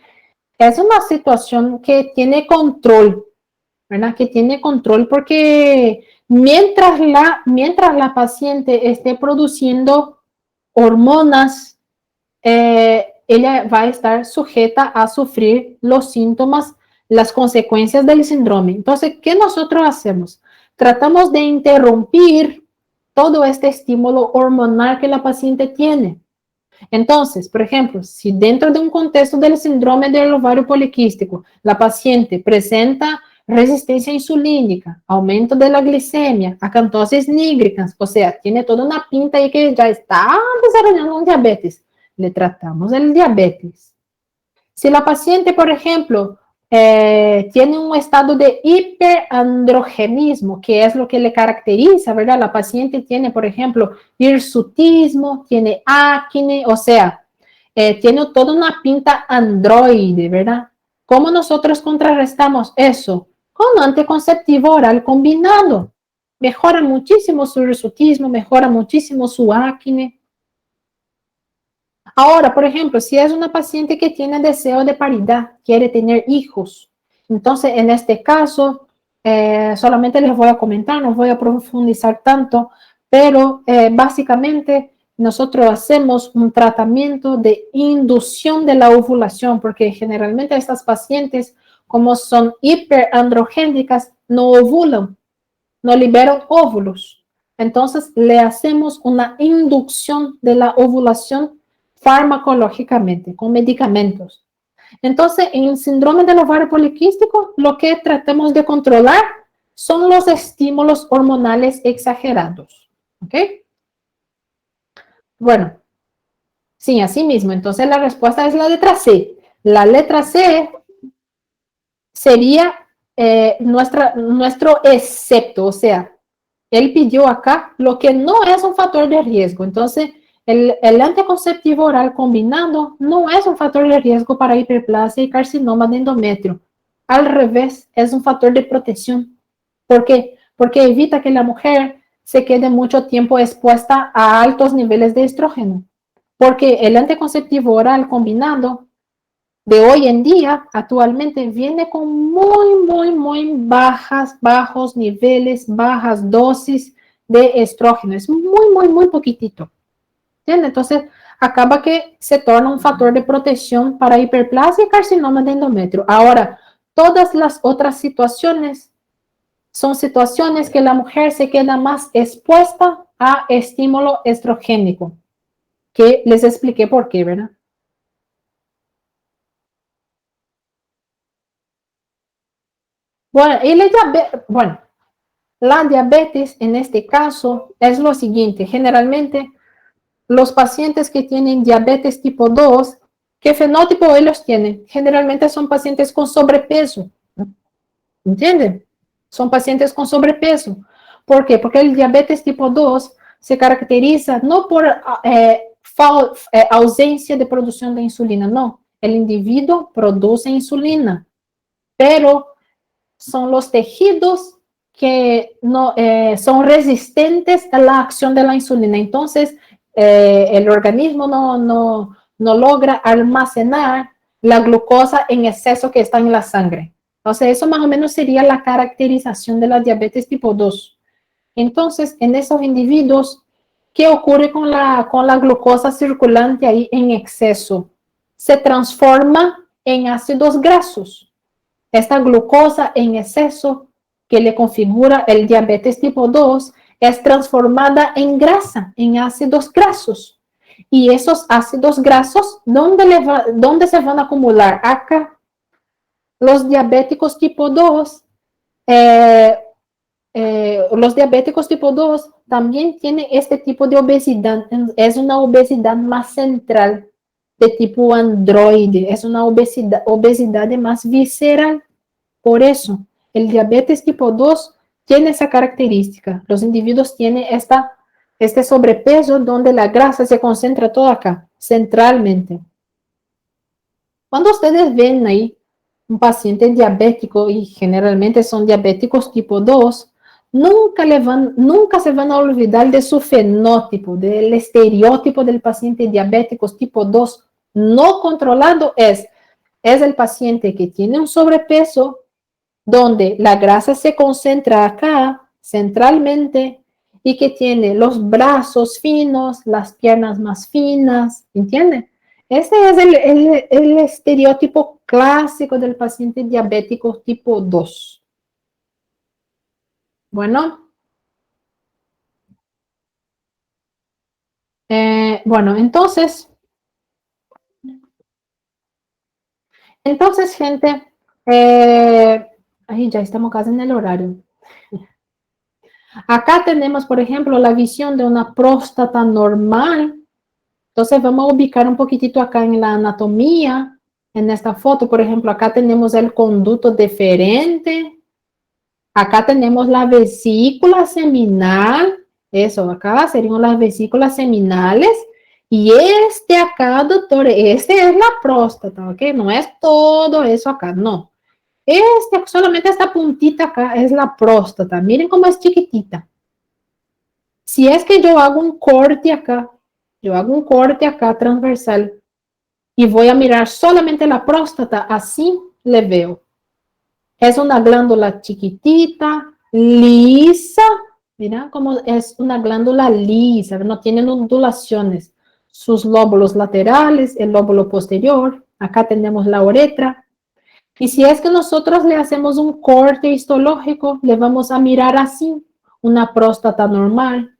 es una situación que tiene control, ¿verdad? Que tiene control porque mientras la paciente esté produciendo hormonas, ella va a estar sujeta a sufrir los síntomas, las consecuencias del síndrome. Entonces, ¿qué nosotros hacemos? Tratamos de interrumpir todo este estímulo hormonal que la paciente tiene. Entonces, por ejemplo, si dentro de un contexto del síndrome del ovario poliquístico, la paciente presenta resistencia insulínica, aumento de la glicemia, acantosis nígricas, o sea, tiene toda una pinta ahí que ya está desarrollando un diabetes, le tratamos el diabetes. Si la paciente, por ejemplo, tiene un estado de hiperandrogenismo, que es lo que le caracteriza, ¿verdad? La paciente tiene, por ejemplo, hirsutismo, tiene acné, o sea, tiene toda una pinta androide, ¿verdad? ¿Cómo nosotros contrarrestamos eso? Con anticonceptivo oral combinado. Mejora muchísimo su hirsutismo, mejora muchísimo su acné. Ahora, por ejemplo, si es una paciente que tiene deseo de paridad, quiere tener hijos, entonces en este caso, solamente les voy a comentar, no voy a profundizar tanto, pero básicamente nosotros hacemos un tratamiento de inducción de la ovulación, porque generalmente estas pacientes, como son hiperandrogénicas, no ovulan, no liberan óvulos. Entonces, le hacemos una inducción de la ovulación farmacológicamente, con medicamentos. Entonces, en el síndrome del ovario poliquístico, lo que tratamos de controlar son los estímulos hormonales exagerados. ¿Ok? Bueno, sí, así mismo. Entonces, la respuesta es la letra C. La letra C sería nuestro excepto, o sea, él pidió acá lo que no es un factor de riesgo. Entonces, el anticonceptivo oral combinado no es un factor de riesgo para hiperplasia y carcinoma de endometrio. Al revés, es un factor de protección. ¿Por qué? Porque evita que la mujer se quede mucho tiempo expuesta a altos niveles de estrógeno. Porque el anticonceptivo oral combinado de hoy en día, actualmente, viene con muy bajos niveles, bajas dosis de estrógeno. Es muy poquitito. ¿Entiendes? Entonces, acaba que se torna un factor de protección para hiperplasia y carcinoma de endometrio. Ahora, todas las otras situaciones son situaciones que la mujer se queda más expuesta a estímulo estrogénico, que les expliqué por qué, ¿verdad? Bueno, la diabetes en este caso es lo siguiente. Generalmente, los pacientes que tienen diabetes tipo 2, ¿qué fenótipo ellos tienen? Generalmente son pacientes con sobrepeso. ¿Entienden? Son pacientes con sobrepeso. ¿Por qué? Porque el diabetes tipo 2 se caracteriza no por ausencia de producción de insulina, no. El individuo produce insulina, pero son los tejidos que no, son resistentes a la acción de la insulina. Entonces, el organismo no logra almacenar la glucosa en exceso que está en la sangre. Entonces, eso más o menos sería la caracterización de la diabetes tipo 2. Entonces, en esos individuos, ¿qué ocurre con la glucosa circulante ahí en exceso? Se transforma en ácidos grasos. Esta glucosa en exceso que le configura el diabetes tipo 2 es transformada en grasa, en ácidos grasos. Y esos ácidos grasos, ¿dónde se van a acumular? Acá. Los diabéticos tipo 2 los diabéticos tipo 2 también tienen este tipo de obesidad, es una obesidad más central de tipo androide, es una obesidad más visceral. Por eso, el diabetes tipo 2 tiene esa característica. Los individuos tienen este sobrepeso donde la grasa se concentra toda acá, centralmente. Cuando ustedes ven ahí un paciente diabético, y generalmente son diabéticos tipo 2, nunca se van a olvidar de su fenótipo, del estereotipo del paciente diabético tipo 2 no controlado. Es el paciente que tiene un sobrepeso donde la grasa se concentra acá, centralmente, y que tiene los brazos finos, las piernas más finas, ¿entienden? Ese es el estereotipo clásico del paciente diabético tipo 2. Bueno, bueno, entonces gente, ahí ya estamos casi en el horario. Acá tenemos, por ejemplo, la visión de una próstata normal. Entonces vamos a ubicar un poquitito acá en la anatomía. En esta foto, por ejemplo, acá tenemos el conducto deferente. Acá tenemos la vesícula seminal. Eso, acá serían las vesículas seminales. Y este acá, doctor, este es la próstata, ¿ok? No es todo eso acá, no. Solamente esta puntita acá es la próstata. Miren cómo es chiquitita. Si es que yo hago un corte acá, transversal, y voy a mirar solamente la próstata, así le veo. Es una glándula chiquitita, lisa. Mira cómo es una glándula lisa, no tiene ondulaciones. Sus lóbulos laterales, el lóbulo posterior. Acá tenemos la uretra. Y si es que nosotros le hacemos un corte histológico, le vamos a mirar así, una próstata normal,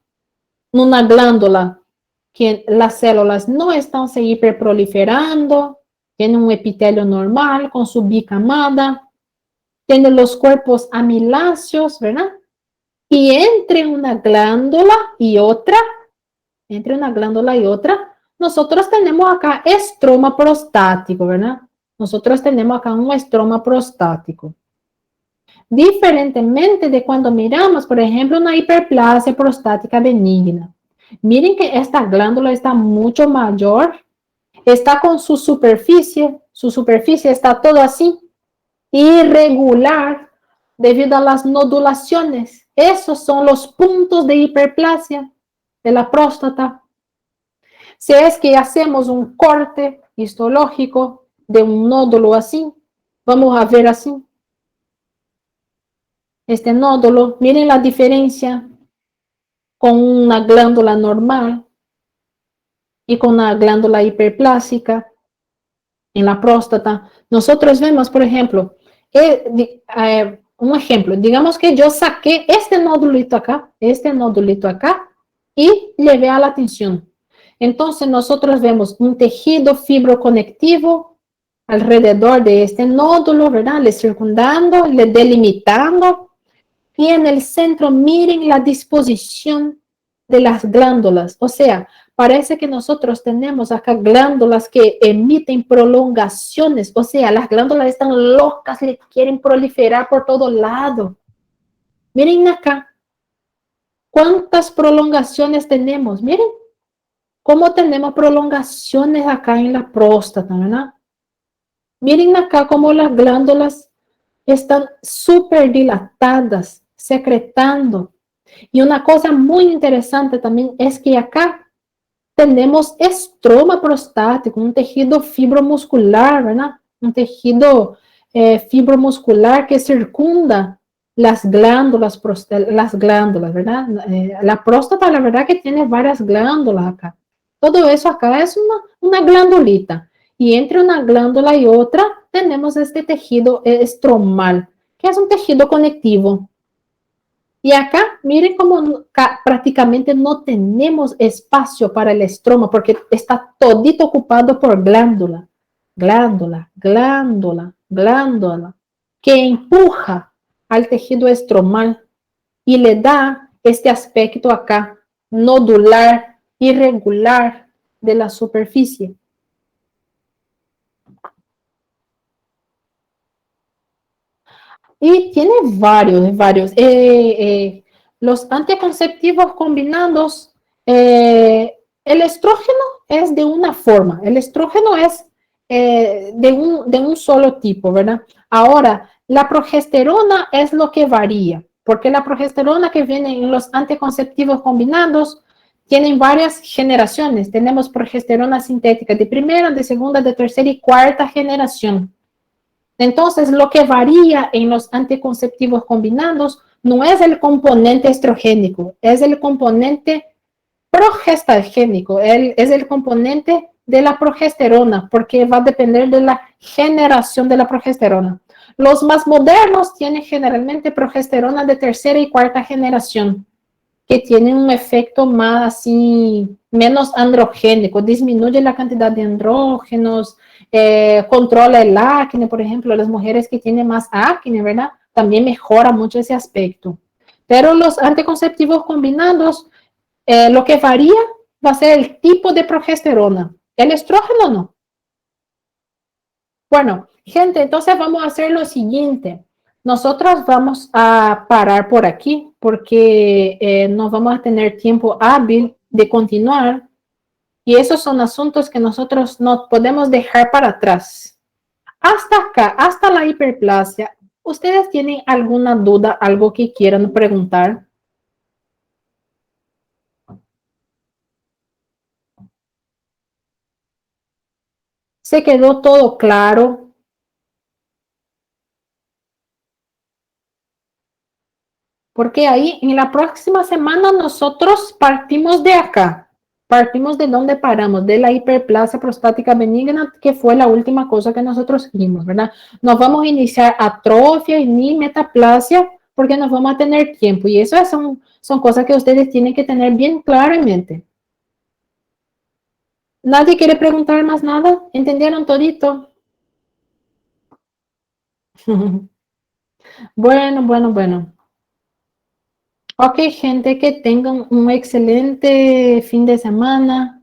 una glándula que las células no están se hiperproliferando, tiene un epitelio normal con su bicamada, tiene los cuerpos amiláceos, ¿verdad? Y entre una glándula y otra, nosotros tenemos acá estroma prostático, ¿verdad? Nosotros tenemos acá un estroma prostático. Diferentemente de cuando miramos, por ejemplo, una hiperplasia prostática benigna. Miren que esta glándula está mucho mayor, está con su superficie está todo así, irregular, debido a las nodulaciones. Esos son los puntos de hiperplasia de la próstata. Si es que hacemos un corte histológico de un nódulo así, vamos a ver así. Este nódulo, miren la diferencia con una glándula normal y con una glándula hiperplásica en la próstata. Nosotros vemos, por ejemplo, un ejemplo, digamos que yo saqué este nódulito acá, y llevé a la tinción. Entonces nosotros vemos un tejido fibroconectivo alrededor de este nódulo, ¿verdad? Le circundando, le delimitando. Y en el centro, miren la disposición de las glándulas. O sea, parece que nosotros tenemos acá glándulas que emiten prolongaciones. O sea, las glándulas están locas, le quieren proliferar por todo lado. Miren acá, cuántas prolongaciones tenemos. Miren cómo tenemos prolongaciones acá en la próstata, ¿verdad? Miren acá cómo las glándulas están súper dilatadas, secretando. Y una cosa muy interesante también es que acá tenemos estroma prostático, un tejido fibromuscular, ¿verdad? Un tejido fibromuscular que circunda las glándulas, ¿verdad? La próstata, la verdad que tiene varias glándulas acá. Todo eso acá es una glandulita. Y entre una glándula y otra tenemos este tejido estromal, que es un tejido conectivo. Y acá, miren cómo prácticamente no tenemos espacio para el estroma porque está todito ocupado por glándula, glándula, glándula, glándula, que empuja al tejido estromal y le da este aspecto acá, nodular, irregular de la superficie. Y tiene varios. Los anticonceptivos combinados, el estrógeno es de una forma, el estrógeno es de un solo tipo, ¿verdad? Ahora, la progesterona es lo que varía, porque la progesterona que viene en los anticonceptivos combinados tienen varias generaciones. Tenemos progesterona sintética de primera, de segunda, de tercera y cuarta generación. Entonces, lo que varía en los anticonceptivos combinados no es el componente estrogénico, es el componente progestagénico, es el componente de la progesterona, porque va a depender de la generación de la progesterona. Los más modernos tienen generalmente progesterona de tercera y cuarta generación, que tienen un efecto más así, menos androgénico, disminuye la cantidad de andrógenos, controla el acné, por ejemplo, las mujeres que tienen más acné, ¿verdad? También mejora mucho ese aspecto. Pero los anticonceptivos combinados, lo que varía va a ser el tipo de progesterona. El estrógeno no. Bueno, gente, entonces vamos a hacer lo siguiente. Nosotros vamos a parar por aquí porque no vamos a tener tiempo hábil de continuar y esos son asuntos que nosotros no podemos dejar para atrás. Hasta acá, hasta la hiperplasia, ¿ustedes tienen alguna duda, algo que quieran preguntar? ¿Se quedó todo claro? Porque ahí en la próxima semana nosotros partimos de acá, partimos de donde paramos, de la hiperplasia prostática benigna, que fue la última cosa que nosotros vimos, ¿verdad? Nos vamos a iniciar atrofia y ni metaplasia porque nos vamos a tener tiempo y eso son cosas que ustedes tienen que tener bien claro en mente. ¿Nadie quiere preguntar más nada? ¿Entendieron todito? Bueno. Ok, gente, que tengan un excelente fin de semana.